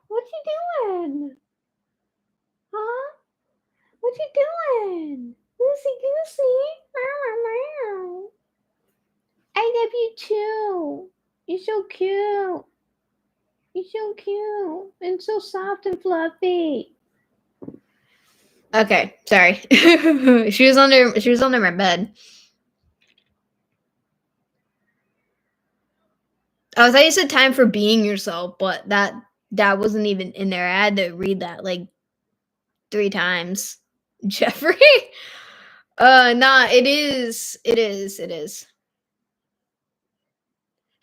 What you doing? Huh? What you doing? Lucy Goosey. I love you too. You're so cute. You're so cute and so soft and fluffy. Okay, sorry. She was under my bed. I thought you said time for being yourself, but that wasn't even in there. I had to read that like 3 times. Jeffrey? Nah, it is. It is. It is.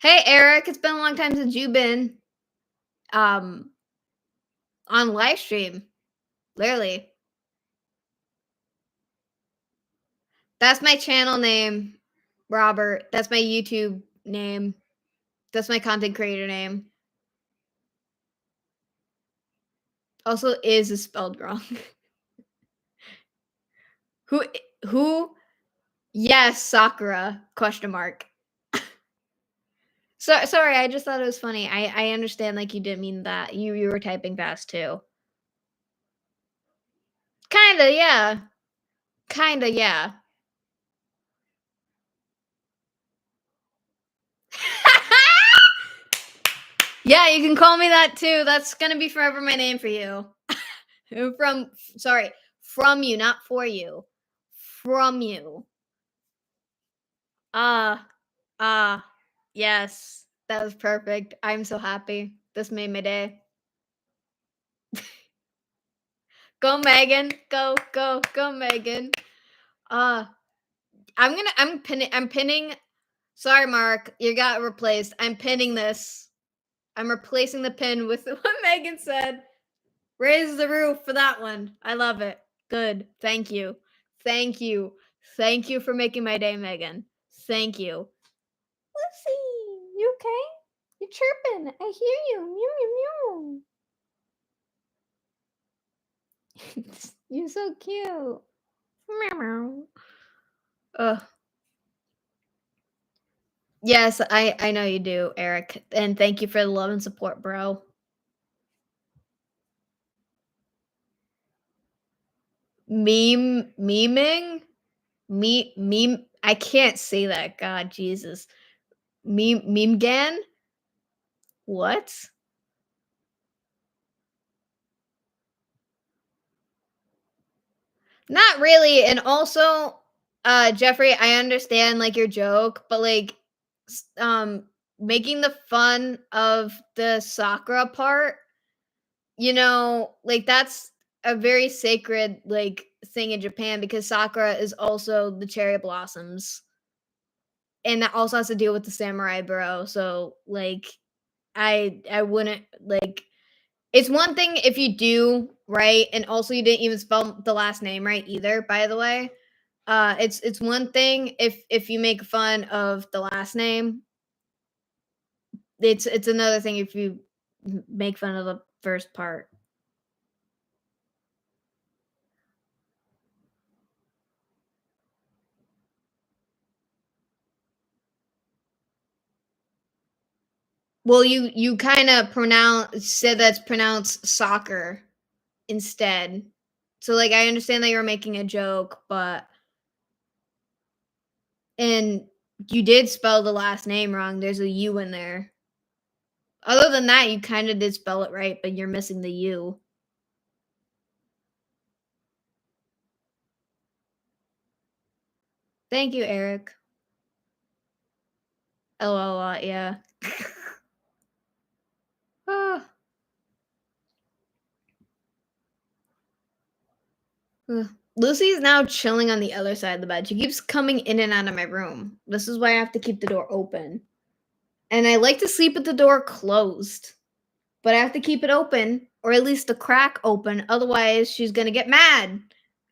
Hey Eric, it's been a long time since you've been um on live stream. Literally. That's my channel name, Robert. That's my YouTube name. That's my content creator name. Also, is spelled wrong. who who? Yes, Sakura? Question mark. So sorry, I just thought it was funny. I understand like you didn't mean that. You were typing fast too. Kinda, yeah. Kinda, yeah. Yeah, you can call me that too. That's gonna be forever my name for you. From sorry, from you, not for you. From you. Ah, ah, yes. That was perfect. I'm so happy. This made my day. Go, Megan. Go, go, go, Megan. Uh, I'm pinning. Sorry, Mark. You got replaced. I'm pinning this. I'm replacing the pin with what Megan said. Raise the roof for that one. I love it. Good. Thank you. Thank you. Thank you for making my day, Megan. Thank you. Lucy, you okay? You're chirping. I hear you. Mew, mew, mew. You're so cute. Meow, meow. Ugh. Yes, I know you do, Eric. And thank you for the love and support, bro. Memeing? Meme I can't say that. God, Jesus. Meme gan? What? Not really. And also, Jeffrey, I understand like your joke, but like making the fun of the Sakura part, like that's a very sacred like thing in Japan because Sakura is also the cherry blossoms. And that also has to deal with the samurai bro. So like I wouldn't like it's one thing if you do, right? And also you didn't even spell the last name right either, by the way. It's one thing if you make fun of the last name. It's another thing if you make fun of the first part. Well, you kind of said that's pronounced soccer instead. So like I understand that you're making a joke, but and you did spell the last name wrong. There's a U in there. Other than that, you kind of did spell it right, but you're missing the U. Thank you, Eric. LOL, yeah. Ah. Ugh. Lucy's now chilling on the other side of the bed. She keeps coming in and out of my room. This is why I have to keep the door open. And I like to sleep with the door closed. But I have to keep it open, or at least the crack open. Otherwise, she's gonna get mad.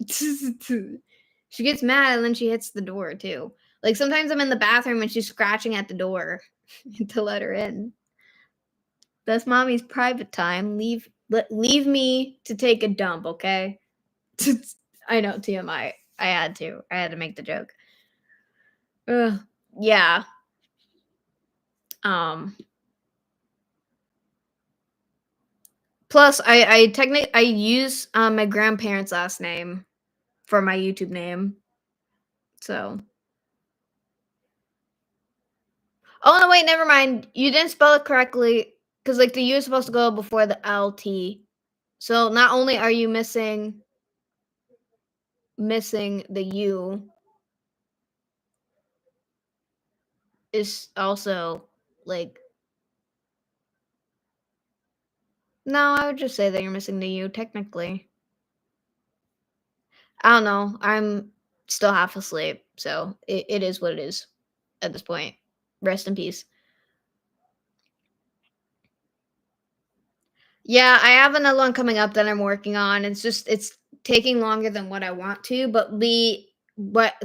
She gets mad and then she hits the door too. Like sometimes I'm in the bathroom and she's scratching at the door to let her in. That's mommy's private time. Leave me to take a dump, okay? I know TMI. I had to. I had to make the joke. Ugh, yeah. Um. Plus, I use my grandparents' last name for my YouTube name. So. Oh no! Wait, never mind. You didn't spell it correctly because like the U is supposed to go before the LT. So not only are you missing the U, is also like no. I would just say that you're missing the U technically. I don't know. I'm still half asleep, so it is what it is at this point. Rest in peace. Yeah, I have another one coming up that I'm working on. It's taking longer than what I want to, but what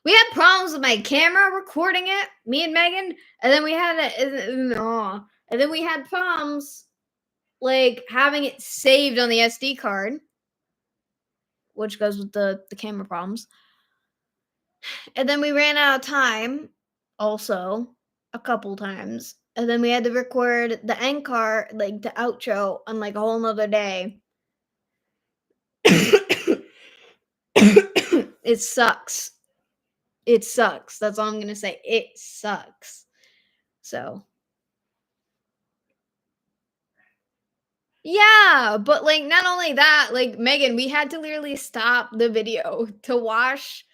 we had problems with my camera recording it, me and Megan, and then we had and then we had problems like having it saved on the SD card, which goes with the camera problems. And then we ran out of time also a couple times. And then we had to record the end card, like the outro, on like a whole nother day. It sucks. It sucks. That's all I'm gonna say. It sucks. So yeah, but like not only that, like Megan, we had to literally stop the video to wash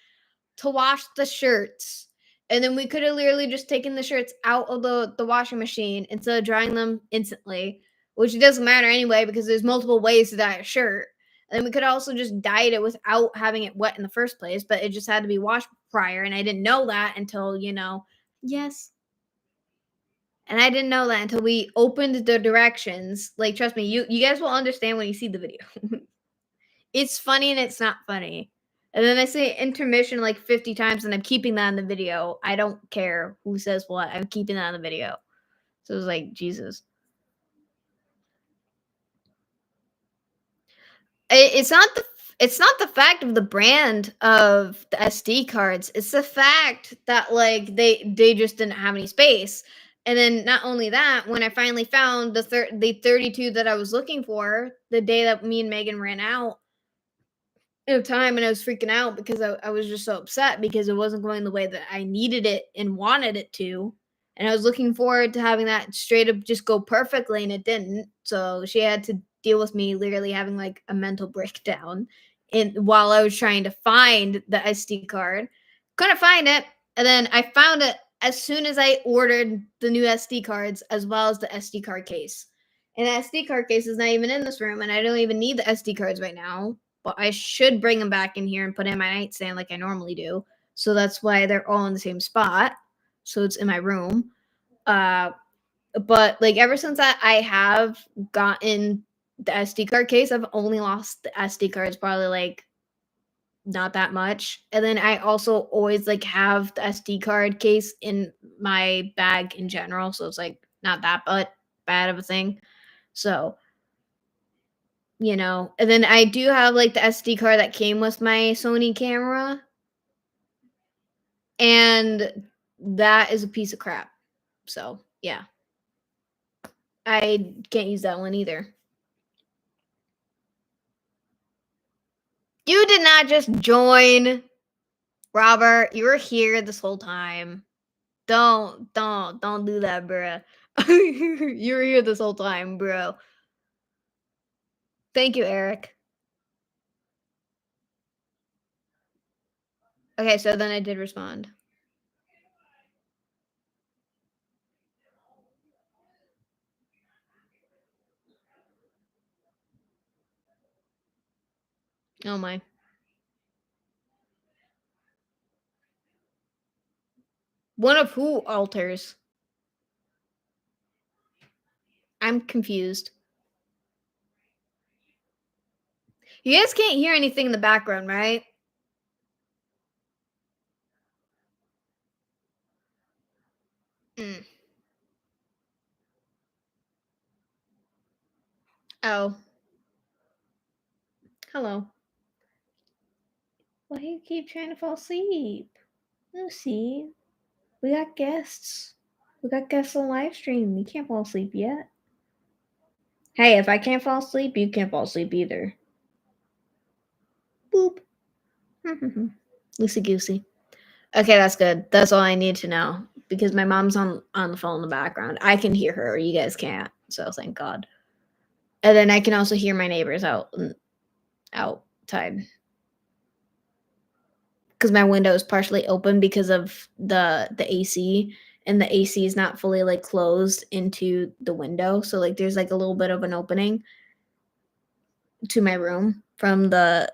the shirts. And then we could have literally just taken the shirts out of the washing machine instead of drying them instantly, which it doesn't matter anyway because there's multiple ways to dye a shirt. And then we could also just dyed it without having it wet in the first place, but it just had to be washed prior. And I didn't know that until, yes. And I didn't know that until we opened the directions. Like, trust me, you guys will understand when you see the video. It's funny and it's not funny. And then I say intermission like 50 times and I'm keeping that in the video. I don't care who says what. I'm keeping that in the video. So it was like, Jesus. It's not the fact of the brand of the SD cards. It's the fact that like they just didn't have any space. And then not only that, when I finally found the 32 that I was looking for, the day that me and Megan ran out of time, and I was freaking out because I was just so upset because it wasn't going the way that I needed it and wanted it to. And I was looking forward to having that straight up just go perfectly, and it didn't. So she had to deal with me literally having like a mental breakdown in while I was trying to find the SD card. Couldn't find it. And then I found it as soon as I ordered the new SD cards as well as the SD card case. And the SD card case is not even in this room, and I don't even need the SD cards right now. But I should bring them back in here and put in my nightstand like I normally do. So that's why they're all in the same spot. So it's in my room. But like ever since I have gotten the SD card case, I've only lost the SD cards probably like not that much. And then I also always like have the SD card case in my bag in general. So it's like not that but bad of a thing. So and then I do have like the SD card that came with my Sony camera, and that is a piece of crap. So yeah, I can't use that one either. You did not just join, Robert. You were here this whole time. Don't do that, bro. You were here this whole time, bro. Thank you, Eric. Okay, so then I did respond. Oh my. One of who alters? I'm confused. You guys can't hear anything in the background, right? Mm. Oh. Hello. Why do you keep trying to fall asleep? Lucy, we got guests. We got guests on live stream. You can't fall asleep yet. Hey, if I can't fall asleep, you can't fall asleep either. Boop. Loosey goosey. Okay, that's good. That's all I need to know because my mom's on the phone in the background. I can hear her. You guys can't. So thank God. And then I can also hear my neighbors outside because my window is partially open because of the AC, and the AC is not fully like closed into the window. So like there's like a little bit of an opening to my room from the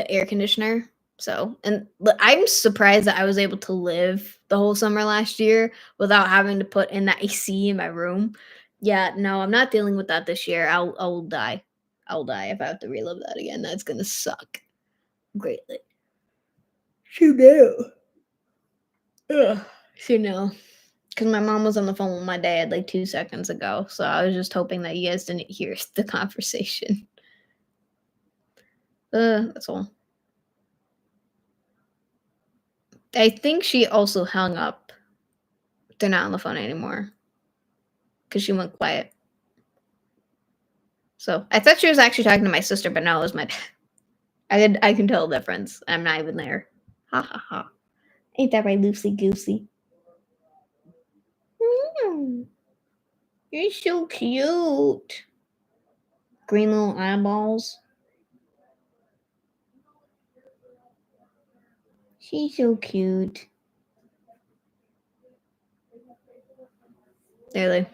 air conditioner. So, and I'm surprised that I was able to live the whole summer last year without having to put in that AC in my room. Yeah, no, I'm not dealing with that this year. I'll die. I'll die if I have to relive that again. That's gonna suck greatly. So no. So no. Because my mom was on the phone with my dad like 2 seconds ago. So I was just hoping that you guys didn't hear the conversation. That's all. I think she also hung up. They're not on the phone anymore. Because she went quiet. So I thought she was actually talking to my sister, but no, it was my dad. I can tell the difference. I'm not even there. Ha ha ha. Ain't that right, Loosey Goosey? You're so cute. Green little eyeballs. She's so cute. Really.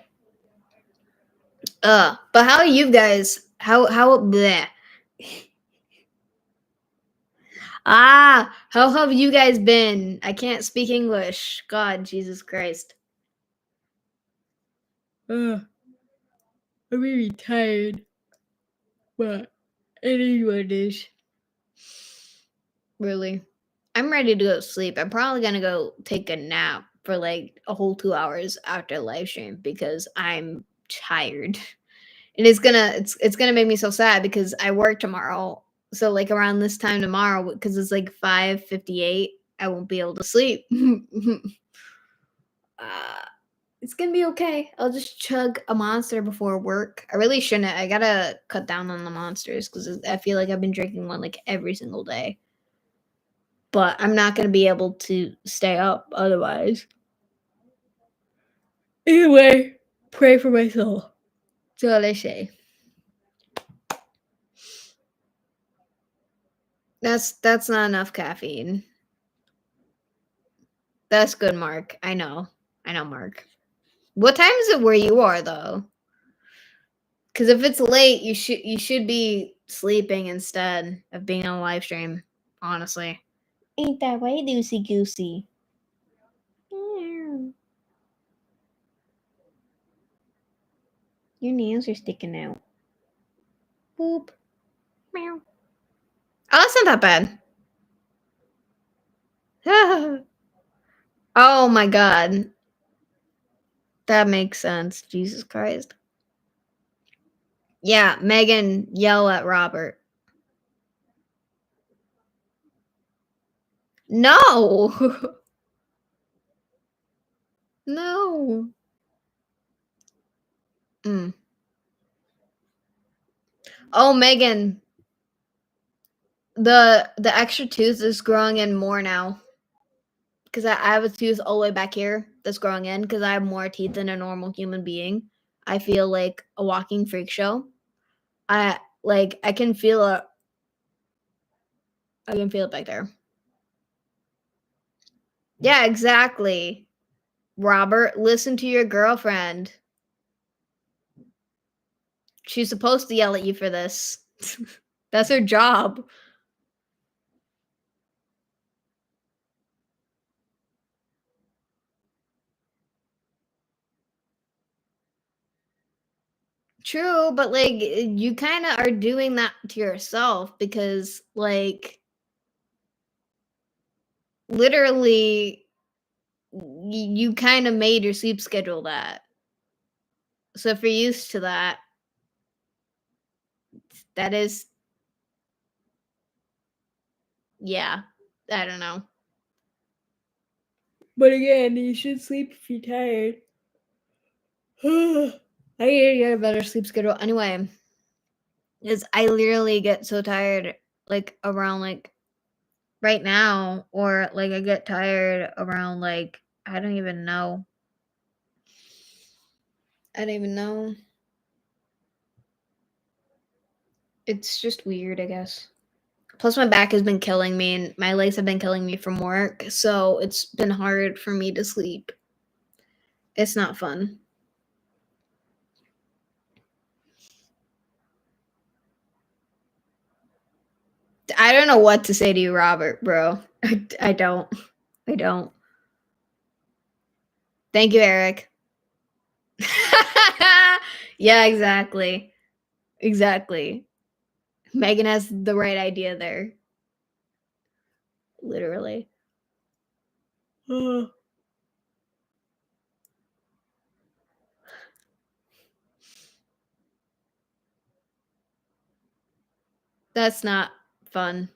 But how are you guys? How bleh. How have you guys been? I can't speak English. God, Jesus Christ. I'm really tired. But it is what it is. Really. I'm ready to go to sleep. I'm probably gonna go take a nap for like a whole 2 hours after the live stream because I'm tired. And it's gonna make me so sad because I work tomorrow. So like around this time tomorrow, because it's like 5:58, I won't be able to sleep. uh, it's gonna be okay. I'll just chug a monster before work. I really shouldn't. I gotta cut down on the monsters because I feel like I've been drinking one like every single day. But I'm not gonna be able to stay up otherwise. Anyway, pray for my soul. That's all I say. That's not enough caffeine. That's good, Mark. I know, Mark. What time is it where you are though? Because if it's late, you should be sleeping instead of being on a live stream. Honestly, ain't that way, Loosey Goosey? Your nails are sticking out. Boop. Meow. Oh, that's not that bad. Oh my god. That makes sense. Jesus Christ. Yeah, Megan yell at Robert. No. No. Mm. Oh, Megan, the extra tooth is growing in more now. Because I have a tooth all the way back here that's growing in because I have more teeth than a normal human being. I feel like a walking freak show. I can feel it. I can feel it back there. Yeah, exactly. Robert, listen to your girlfriend. She's supposed to yell at you for this. That's her job. True, but like you kind of are doing that to yourself because like literally you kind of made your sleep schedule that. So if you're used to that, that is yeah, I don't know. But again, you should sleep if you're tired. I need to get a better sleep schedule. Anyway, is I literally get so tired like around like right now, or like I get tired around like I don't even know. I don't even know. It's just weird, I guess. Plus, my back has been killing me, and my legs have been killing me from work, so it's been hard for me to sleep. It's not fun. I don't know what to say to you, Robert, bro. I don't. I don't. Thank you, Eric. Yeah, exactly. Exactly. Megan has the right idea there. Literally. That's not fun.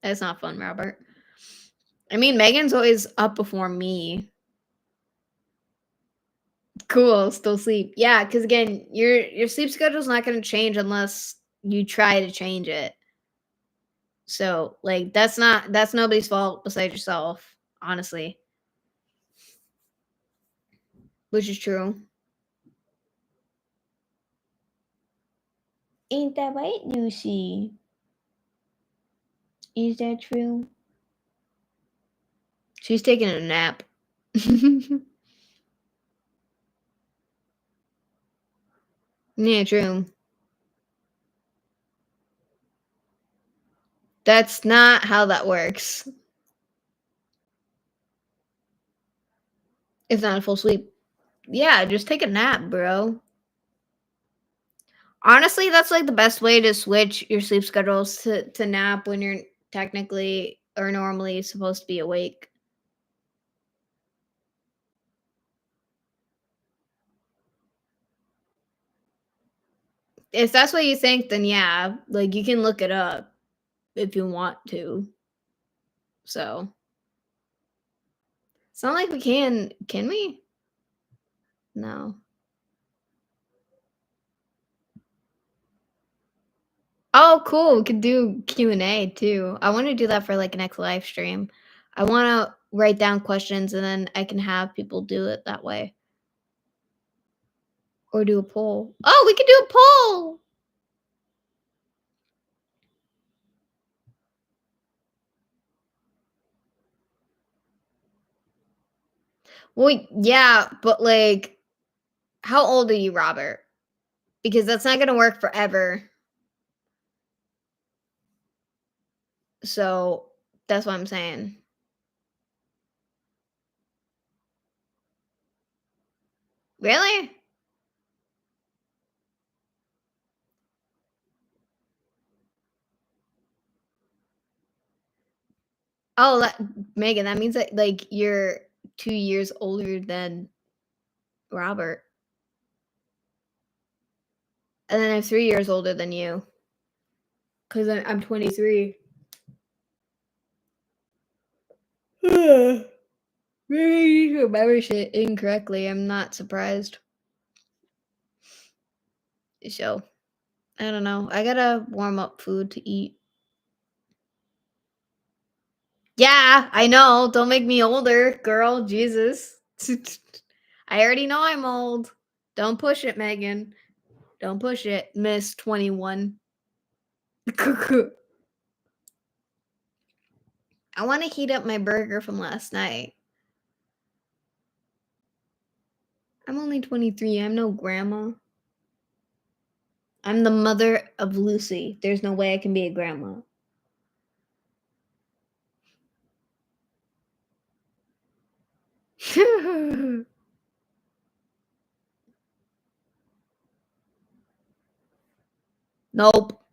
That's not fun, Robert. I mean, Megan's always up before me. Cool, still sleep. Yeah, because again, your sleep schedule's not gonna change unless you try to change it. So, like, that's nobody's fault besides yourself, honestly. Which is true. Ain't that right, Lucy? Is that true? She's taking a nap. Yeah, true. That's not how that works. It's not a full sleep. Yeah, just take a nap, bro. Honestly, that's like the best way to switch your sleep schedules to nap when you're technically or normally supposed to be awake. If that's what you think, then yeah, like you can look it up if you want to. So it's not like we can we? No. Oh, cool. We could do Q&A too. I want to do that for like next live stream. I want to write down questions and then I can have people do it that way. Or do a poll. Oh, we could do a poll. Well, yeah, but like, how old are you, Robert? Because that's not going to work forever. So that's what I'm saying. Really? Oh, Megan, that means that like you're 2 years older than Robert. And then I'm 3 years older than you. Because I'm 23. Maybe you remember shit incorrectly. I'm not surprised. So, I don't know. I gotta warm up food to eat. Yeah, I know. Don't make me older, girl. Jesus. I already know I'm old. Don't push it, Megan. Don't push it, Miss 21. I want to heat up my burger from last night. I'm only 23. I'm no grandma. I'm the mother of Lucy. There's no way I can be a grandma. Nope.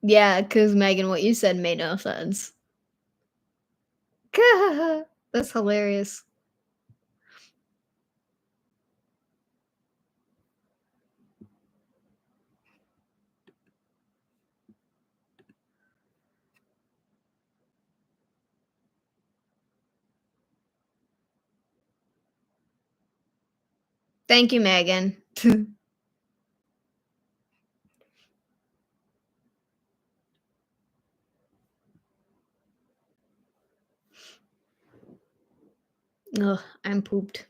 Yeah, because Megan, what you said made no sense. That's hilarious. Thank you, Megan. Ugh, I'm pooped.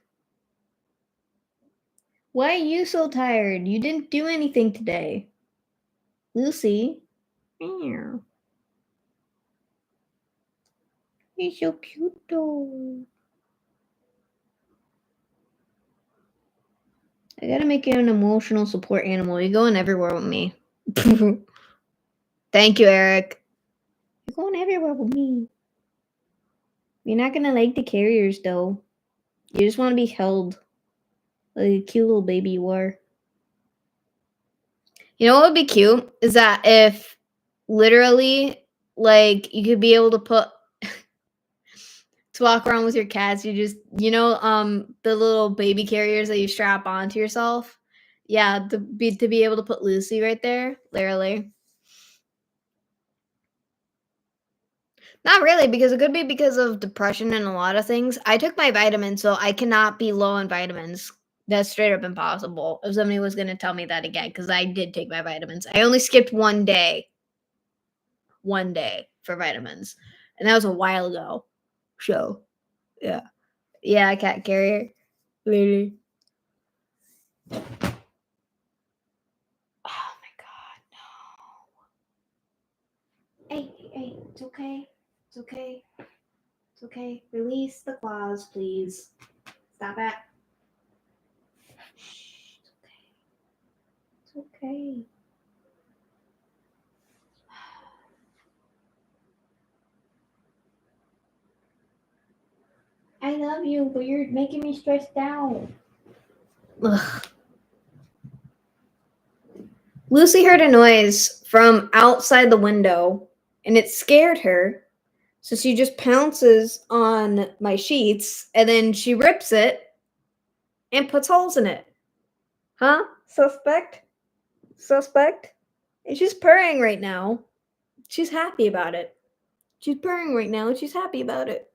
Why are you so tired? You didn't do anything today. Lucy. Meow. You're so cute though. I gotta make you an emotional support animal. You're going everywhere with me. Thank you, Eric. You're going everywhere with me. You're not gonna like the carriers though. You just want to be held. Like a cute little baby you are. You know what would be cute is that if literally like you could be able to put to walk around with your cats, you just the little baby carriers that you strap onto yourself. Yeah, to be able to put Lucy right there, literally. Not really, because it could be because of depression and a lot of things. I took my vitamins, so I cannot be low on vitamins. That's straight up impossible. If somebody was gonna tell me that again, because I did take my vitamins. I only skipped one day for vitamins, and that was a while ago. So yeah, yeah, cat carrier, literally. Oh my god, no! Hey, it's okay. It's okay. It's okay. Release the claws, please. Stop it. Shh, it's okay. It's okay. I love you, but you're making me stressed out. Ugh. Lucy heard a noise from outside the window, and it scared her. So she just pounces on my sheets, and then she rips it and puts holes in it. Huh? Suspect? Suspect? And she's purring right now. She's happy about it. She's purring right now, and she's happy about it.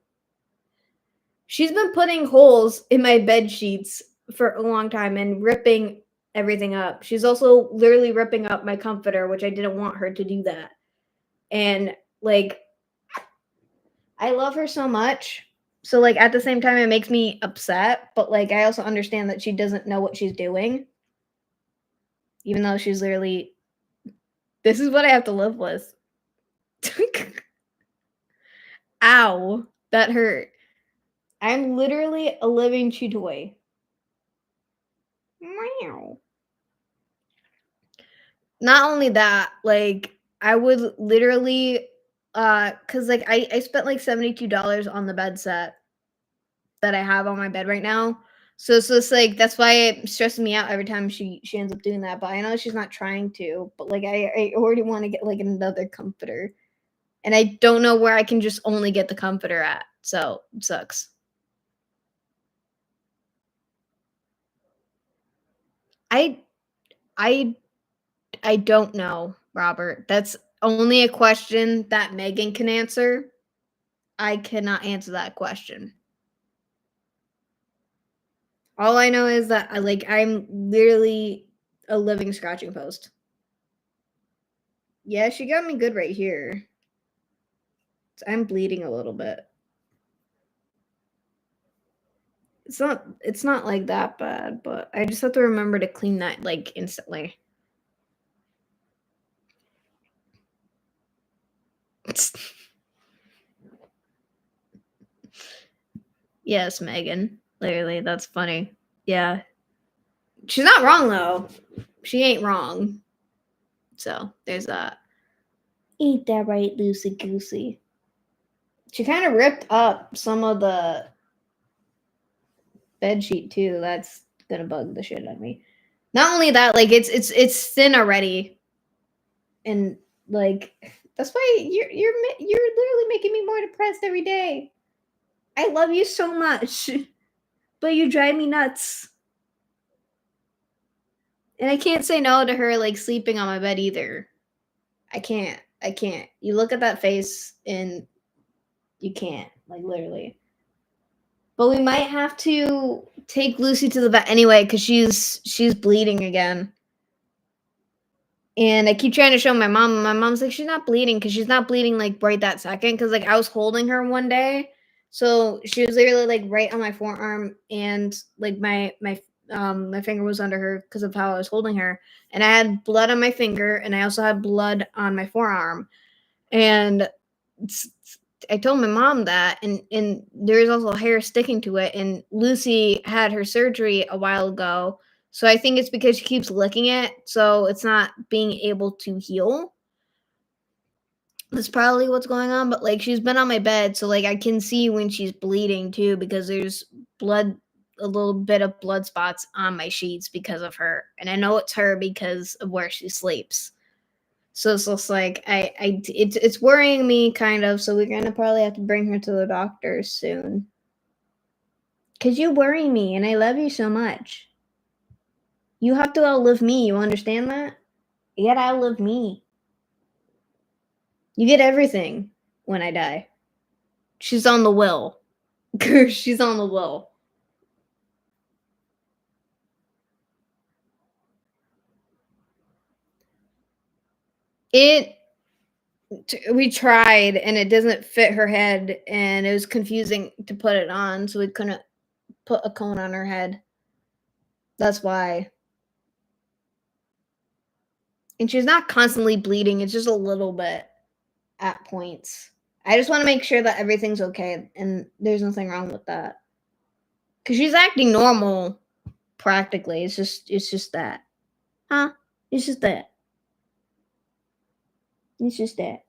She's been putting holes in my bed sheets for a long time and ripping everything up. She's also literally ripping up my comforter, which I didn't want her to do that. And like, I love her so much. So like at the same time it makes me upset, but like I also understand that she doesn't know what she's doing. Even though she's literally this is what I have to live with. Ow, that hurt. I'm literally a living chew toy. Meow. Not only that, like I would literally cuz like I spent like $72 on the bed set that I have on my bed right now. So it's just like that's why it stresses me out every time she ends up doing that. But I know she's not trying to. But like I already want to get like another comforter, and I don't know where I can just only get the comforter at. So it sucks. I I I don't know, Robert. That's only a question that Megan can answer. I cannot answer that question. All I know is that I'm literally a living scratching post. Yeah, she got me good right here. I'm bleeding a little bit. It's not like that bad, but I just have to remember to clean that like instantly. Yes, Megan. Literally, that's funny. Yeah. She's not wrong though. She ain't wrong. So there's that. Ain't that right, Lucy Goosey? She kind of ripped up some of the bed sheet too. That's gonna bug the shit out of me. Not only that, like it's thin already, and like that's why you're literally making me more depressed every day. I love you so much, but you drive me nuts, and I can't say no to her like sleeping on my bed either. I can't. I can't. You look at that face, and you can't. Like literally. But we might have to take Lucy to the vet anyway because she's bleeding again. And I keep trying to show my mom, and my mom's like, she's not bleeding because she's not bleeding like right that second. Because like I was holding her one day, so she was literally like right on my forearm, and like my finger was under her because of how I was holding her, and I had blood on my finger, and I also had blood on my forearm, and I told my mom that, and there's also hair sticking to it, and Lucy had her surgery a while ago, so I think it's because she keeps licking it, so it's not being able to heal. That's probably what's going on, but like she's been on my bed, so like I can see when she's bleeding too because there's blood a little bit of blood spots on my sheets because of her, and I know it's her because of where she sleeps. So it's just like it's worrying me kind of. So we're gonna probably have to bring her to the doctor soon. Cause you worry me, and I love you so much. You have to outlive me. You understand that? You gotta outlive me. You get everything when I die. She's on the will. She's on the will. We tried and it doesn't fit her head and it was confusing to put it on, so we couldn't put a cone on her head. That's why. And she's not constantly bleeding, it's just a little bit at points. I just want to make sure that everything's okay and there's nothing wrong with that. Cuz she's acting normal practically. It's just that. Huh? It's just that. It's just that.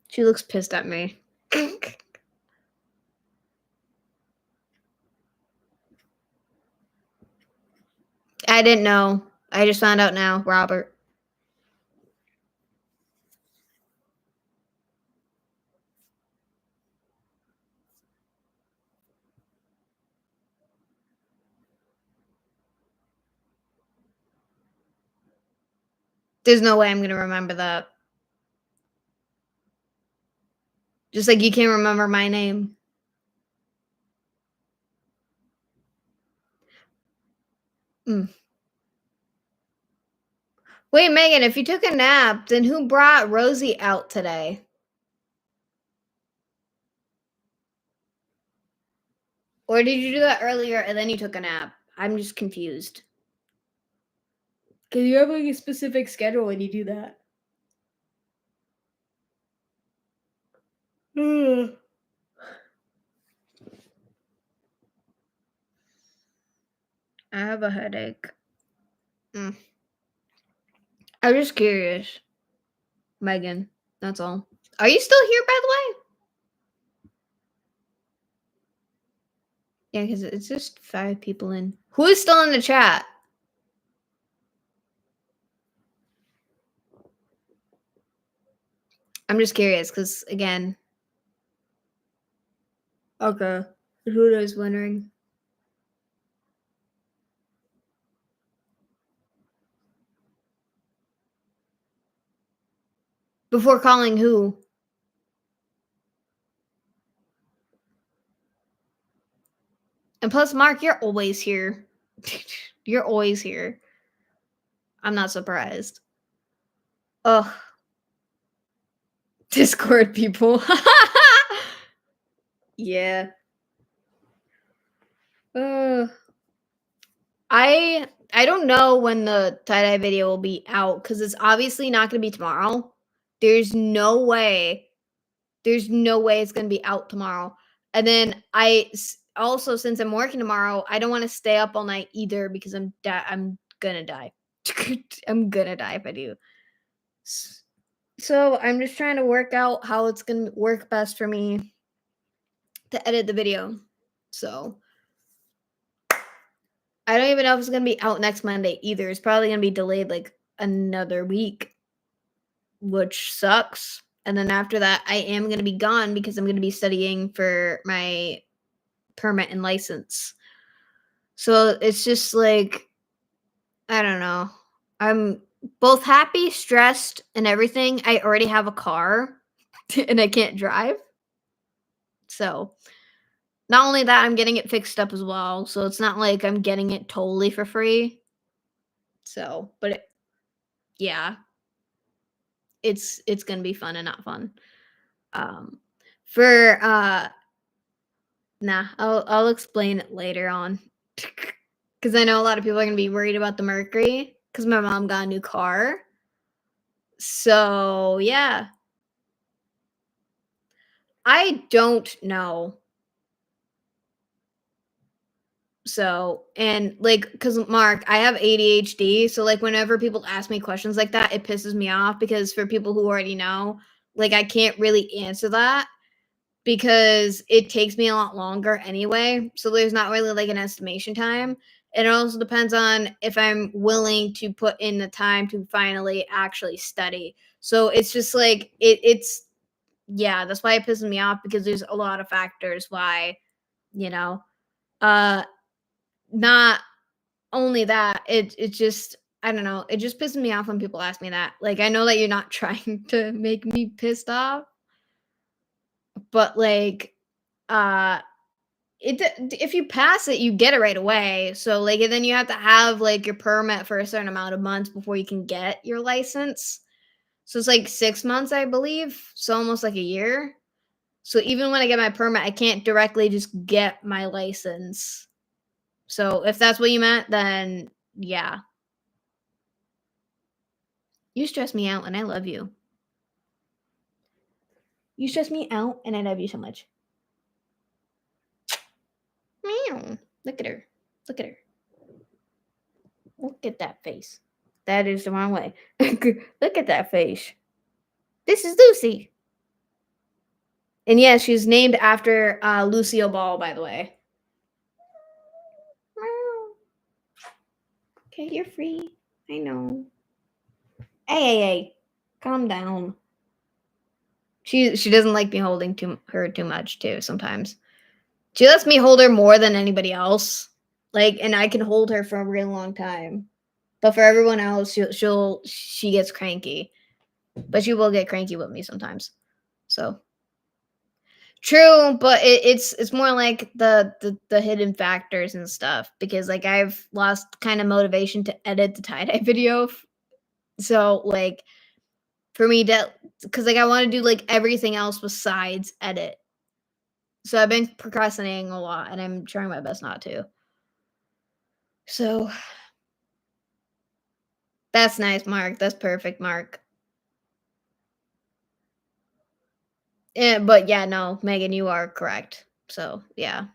She looks pissed at me. I didn't know. I just found out now, Robert. There's no way I'm going to remember that. Just like you can't remember my name. Mm. Wait, Megan, if you took a nap, then who brought Rosie out today? Or did you do that earlier and then you took a nap? I'm just confused. Because you have like a specific schedule when you do that. I have a headache. I'm just curious. Megan, that's all. Are you still here, by the way? Yeah, because it's just 5 people in. Who is still in the chat? I'm just curious because, again. Okay. Who is wondering? Before calling who? And plus, Mark, you're always here. You're always here. I'm not surprised. Ugh. Discord people. Yeah. I don't know when the tie-dye video will be out because it's obviously not going to be tomorrow. There's no way. There's no way it's going to be out tomorrow. And then also, since I'm working tomorrow, I don't want to stay up all night either because I'm gonna die. I'm gonna die if I do. So I'm just trying to work out how it's gonna work best for me to edit the video. So I don't even know if it's gonna be out next Monday either. It's probably gonna be delayed like another week, which sucks. And then after that, I am gonna be gone because I'm gonna be studying for my permit and license. So it's just like, I don't know. I'm both happy, stressed, and everything. I already have a car and I can't drive. So not only that, I'm getting it fixed up as well. So it's not like I'm getting it totally for free. So, but yeah, it's gonna be fun and not fun. For I'll explain it later on. Because I know a lot of people are gonna be worried about the Mercury because my mom got a new car. So yeah. I don't know. So, and like, because Mark, I have ADHD. So, like, whenever people ask me questions like that, it pisses me off because for people who already know, like, I can't really answer that. because it takes me a lot longer anyway. So there's not really like an estimation time. It also depends on if I'm willing to put in the time to finally actually study. So it's just like it's yeah, that's why it pisses me off because there's a lot of factors why, you know, uh not only that, it just I don't know, it just pisses me off when people ask me that. Like I know that you're not trying to make me pissed off, but like uh if you pass it, you get it right away. So like and then you have to have like your permit for a certain amount of months before you can get your license. So it's like 6 months, I believe. So almost like a year. So even when I get my permit, I can't directly just get my license. So if that's what you meant, then yeah. You stress me out and I love you. You stress me out and I love you so much. Meow. Look at her. Look at her. Look at that face. That is the wrong way. Look at that face. This is Lucy. And yeah, she's named after Lucille Ball, by the way. Okay, you're free. I know. Hey. Calm down. She doesn't like me holding her too much too sometimes. She lets me hold her more than anybody else. Like and I can hold her for a real long time. But for everyone else, she gets cranky. But she will get cranky with me sometimes. So true, but it's more like the hidden factors and stuff because like I've lost kind of motivation to edit the tie-dye video. So like for me to because like I want to do like everything else besides edit. So I've been procrastinating a lot and I'm trying my best not to. So that's nice, Mark. That's perfect, Mark. Yeah, but yeah, no, Megan, you are correct. So yeah,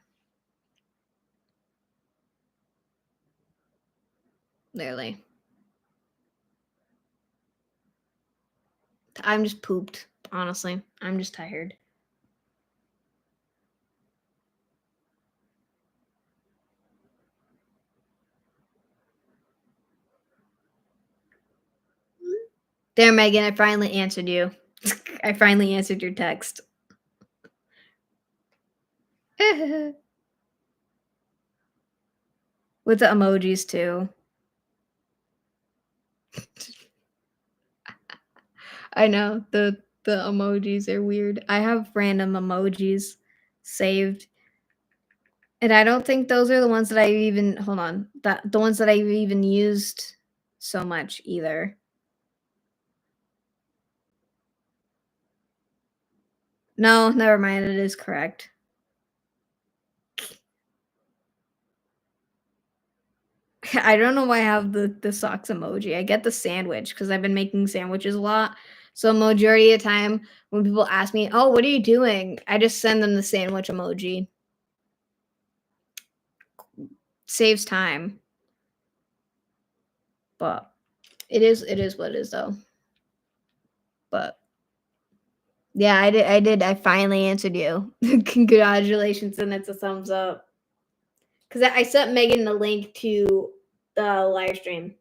literally. I'm just pooped, honestly. I'm just tired. There, Megan, I finally answered you. I finally answered your text. With the emojis too. I know the emojis are weird. I have random emojis saved. And I don't think those are the ones that I even hold on. That the ones that I've even used so much either. No, never mind. It is correct. I don't know why I have the socks emoji. I get the sandwich because I've been making sandwiches a lot. So majority of the time when people ask me, "Oh, what are you doing?" I just send them the sandwich emoji. Saves time. But it is what it is though. But yeah, I finally answered you. Congratulations, and it's a thumbs up. Because I sent Megan the link to the live stream.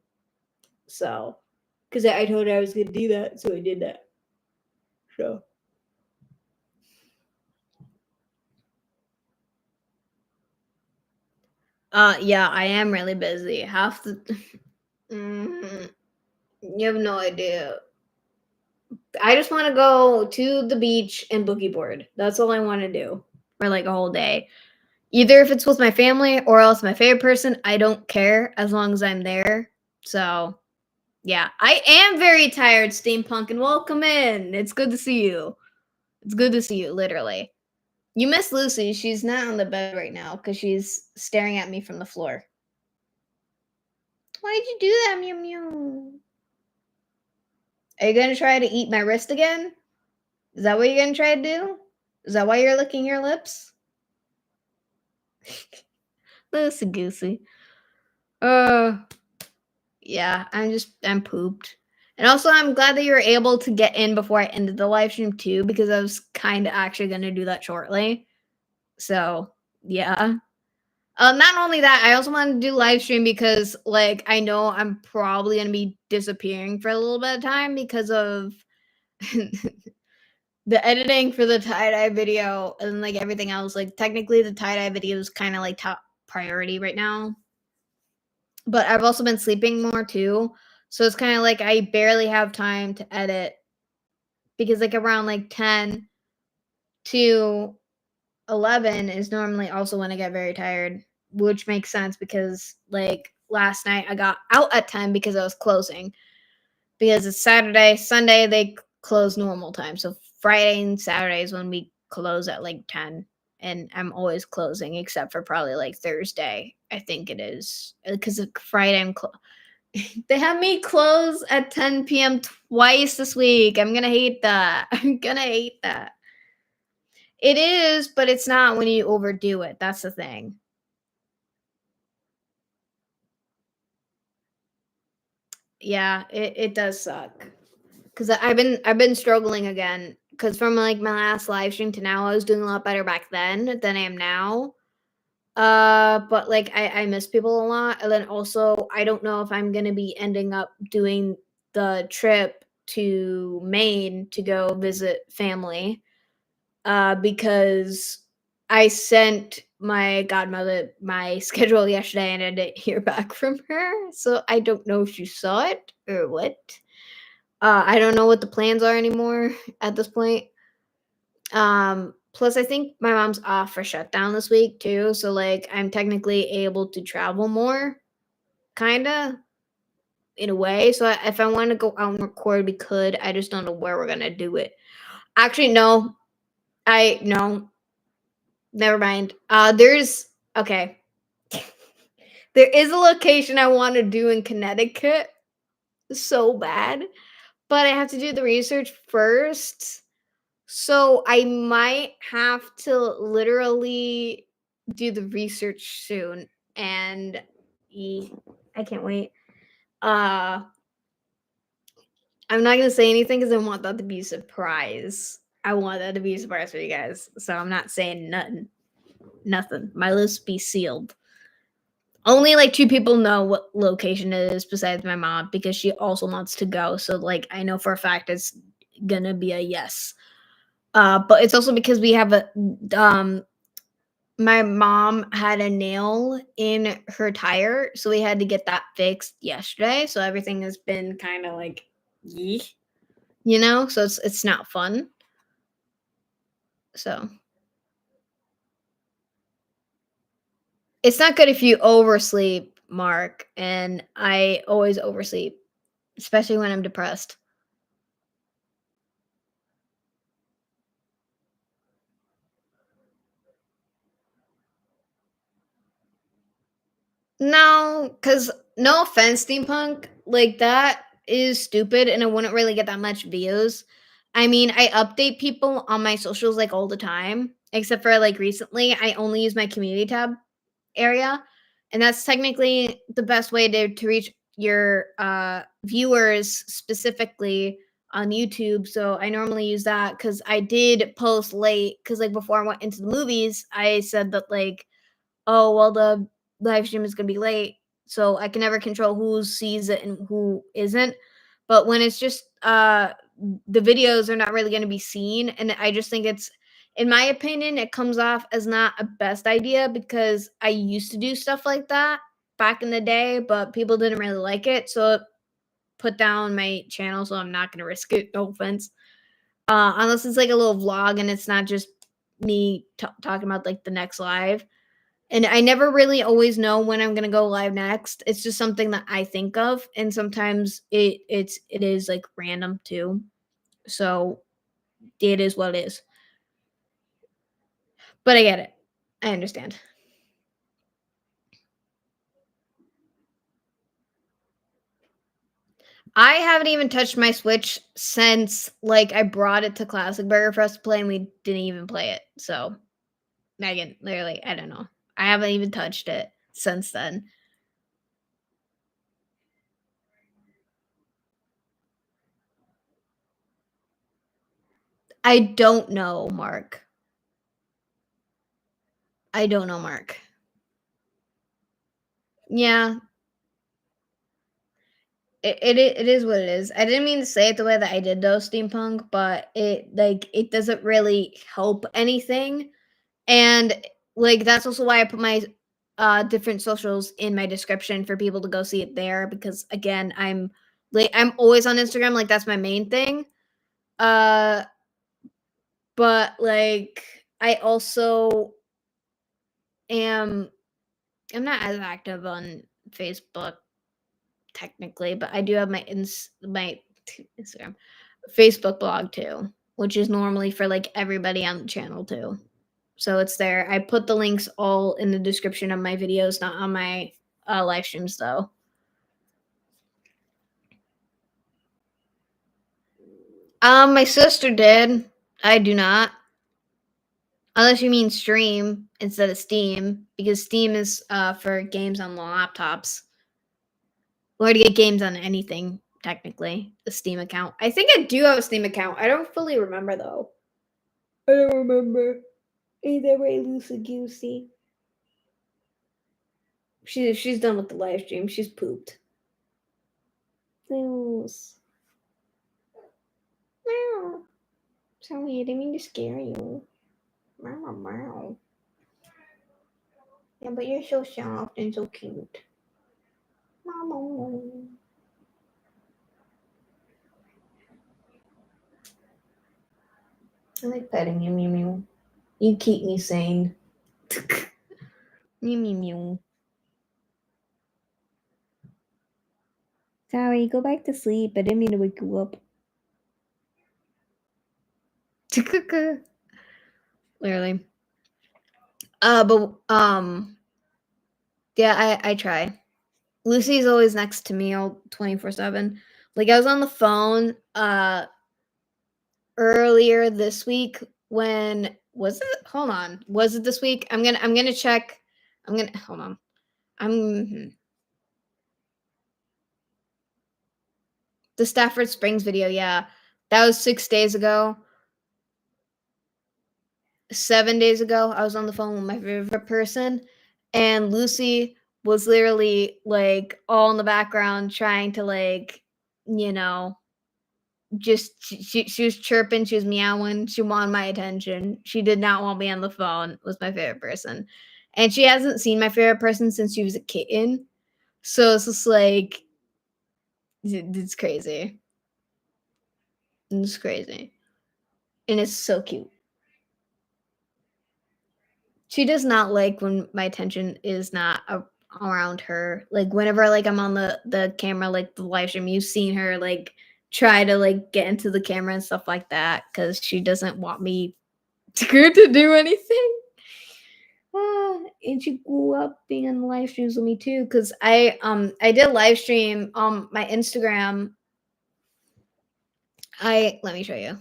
So, because I told her I was going to do that, so I did that. So, yeah, I am really busy. Half the, mm, you have no idea. I just want to go to the beach and boogie board. That's all I want to do for like a whole day. Either if it's with my family or else my favorite person, I don't care as long as I'm there. So, yeah, I am very tired, Steampunk, and welcome in. It's good to see you. It's good to see you, literally. You miss Lucy. She's not on the bed right now because she's staring at me from the floor. Why did you do that, Mew Mew? Are you gonna try to eat my wrist again? Is that what you're gonna try to do? Is that why you're licking your lips? Loosey goosey. Uh, yeah, I'm pooped. And And also, I'm glad that you were able to get in before I ended the live stream too, because I was kind of actually going to do that shortly. So, yeah. Not only that, I also wanted to do live stream because, like, I know I'm probably going to be disappearing for a little bit of time because of the editing for the tie-dye video and, like, everything else. Like, technically, the tie-dye video is kind of, like, top priority right now. But I've also been sleeping more too. So it's kind of like I barely have time to edit because, like, around, like, 10 to 11 is normally also when I get very tired, which makes sense because, like, last night I got out at 10 because I was closing. Because it's Saturday, Sunday they close normal time. So Friday and Saturday is when we close at like 10, and I'm always closing except for probably like Thursday. I think it is because Friday they have me close at 10 p.m. twice this week. I'm gonna hate that. I'm gonna hate that. It is, but it's not when you overdo it. That's the thing. Yeah, it does suck. Cause I've been struggling again. Cause from like my last live stream to now, I was doing a lot better back then than I am now. But like I miss people a lot, and then also I don't know if I'm gonna be ending up doing the trip to Maine to go visit family. Because I sent my godmother my schedule yesterday and I didn't hear back from her, so I don't know if she saw it or what. I don't know what the plans are anymore at this point. Plus I think my mom's off for shutdown this week too, so like I'm technically able to travel more, kinda, in a way. So if I want to go out and record, we could. I just don't know where we're gonna do it. Actually, no. I no. Never mind. There's okay. There is a location I want to do in Connecticut so bad, but I have to do the research first. So I might have to literally do the research soon, and I can't wait. Uh I'm not gonna say anything because I want that to be a surprise. I want that to be a surprise for you guys. So I'm not saying nothing. Nothing. My list be sealed. Only like two people know what location it is besides my mom because she also wants to go. So like I know for a fact it's gonna be a yes. But it's also because we have a my mom had a nail in her tire, so we had to get that fixed yesterday. So everything has been kind of like, yee, So it's not fun. So it's not good if you oversleep, Mark. And I always oversleep, especially when I'm depressed. No, because no offense, steampunk, like that is stupid and it wouldn't really get that much views. I mean, I update people on my socials like all the time, except for like recently, I only use my community tab area. And that's technically the best way to reach your viewers specifically on YouTube. So I normally use that because I did post late because like before I went into the movies, I said that like, oh, well, the live stream is gonna be late, so I can never control who sees it and who isn't. But when it's just the videos are not really gonna be seen, and I just think it's in my opinion, it comes off as not a best idea because I used to do stuff like that back in the day, but people didn't really like it, so it put down my channel, so I'm not gonna risk it. No offense. Unless it's like a little vlog and it's not just me talking about like the next live. And I never really always know when I'm gonna go live next. It's just something that I think of, and sometimes it is like random too. So it is what it is. But I get it. I understand. I haven't even touched my Switch since like I brought it to Classic Burger for us to play, and we didn't even play it. So Megan, literally, I don't know. I haven't even touched it since then. I don't know, Mark. I don't know, Mark. Yeah, it is what it is. I didn't mean to say it the way that I did though, steampunk, but it doesn't really help anything. And like that's also why I put my different socials in my description for people to go see it there because again, I'm always on Instagram, like that's my main thing. Uh but like I also am I'm not as active on Facebook technically, but I do have my Instagram, Facebook blog too, which is normally for like everybody on the channel too. So it's there. I put the links all in the description of my videos, not on my live streams though. My sister did. I do not. Unless you mean stream instead of Steam, because Steam is for games on laptops. Or to get games on anything, technically. The Steam account. I think I do have a Steam account. I don't fully remember though. I don't remember. Either way, loosey goosey. She's done with the live stream. She's pooped. Loose. Meow. Sorry, I didn't mean to scare you. Meow, meow. Yeah, but you're so soft and so cute. Mama. I like petting you, Mew Mew. You keep me sane. Mew Mew Mew. Sorry, go back to sleep. I didn't mean to wake you up. Literally. But yeah, I try. Lucy's always next to me all 24/7. Like I was on the phone earlier this week when was it? Hold on. Was it this week? I'm gonna check. I'm gonna hold on. I'm the Stafford Springs video, yeah. That was 6 days ago. 7 days ago, I was on the phone with my favorite person, and Lucy was literally, like, all in the background trying to, like, you know, just she was chirping, she was meowing, she wanted my attention. She did not want me on the phone with my favorite person, and she hasn't seen my favorite person since she was a kitten, so it's just like it's crazy. It's crazy, and it's so cute. She does not like when my attention is not around her. Like whenever like I'm on the camera, like the live stream, you've seen her like try to like get into the camera and stuff like that because she doesn't want me to do anything. And she grew up being on the live streams with me too because I did live stream on my Instagram. I let me show you.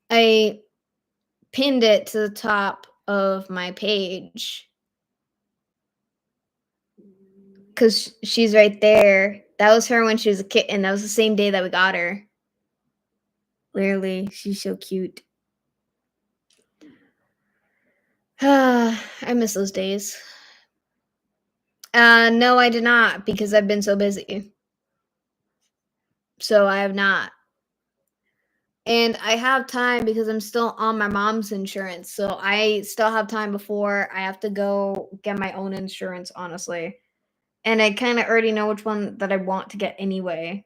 I pinned it to the top of my page because she's right there. That was her when she was a kitten. That was the same day that we got her. Literally, she's so cute. I miss those days. No, I did not because I've been so busy. So I have not. And I have time because I'm still on my mom's insurance. So I still have time before I have to go get my own insurance, honestly. And I kind of already know which one that I want to get anyway.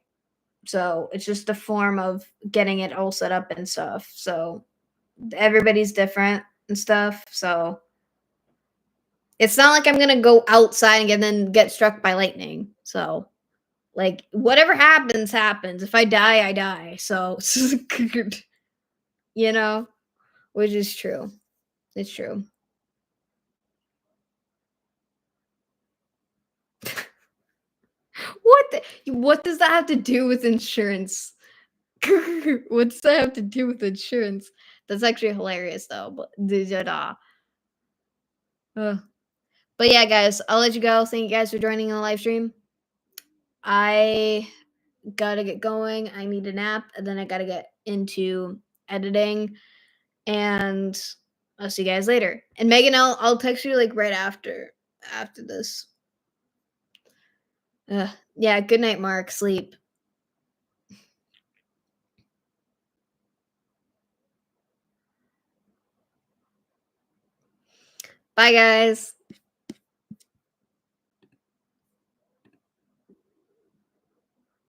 So it's just a form of getting it all set up and stuff. So everybody's different and stuff. So it's not like I'm gonna go outside and then get struck by lightning. So like whatever happens, happens. If I die, I die. So you know, which is true. It's true. What does that have to do with insurance? What does that have to do with insurance? That's actually hilarious though. But uh, but yeah, guys, I'll let you go. Thank you guys for joining the live stream. I gotta get going. I need a nap, and then I gotta get into editing, and I'll see you guys later. And Megan, I'll text you like right after this. Yeah, good night, Mark. Sleep. Bye, guys.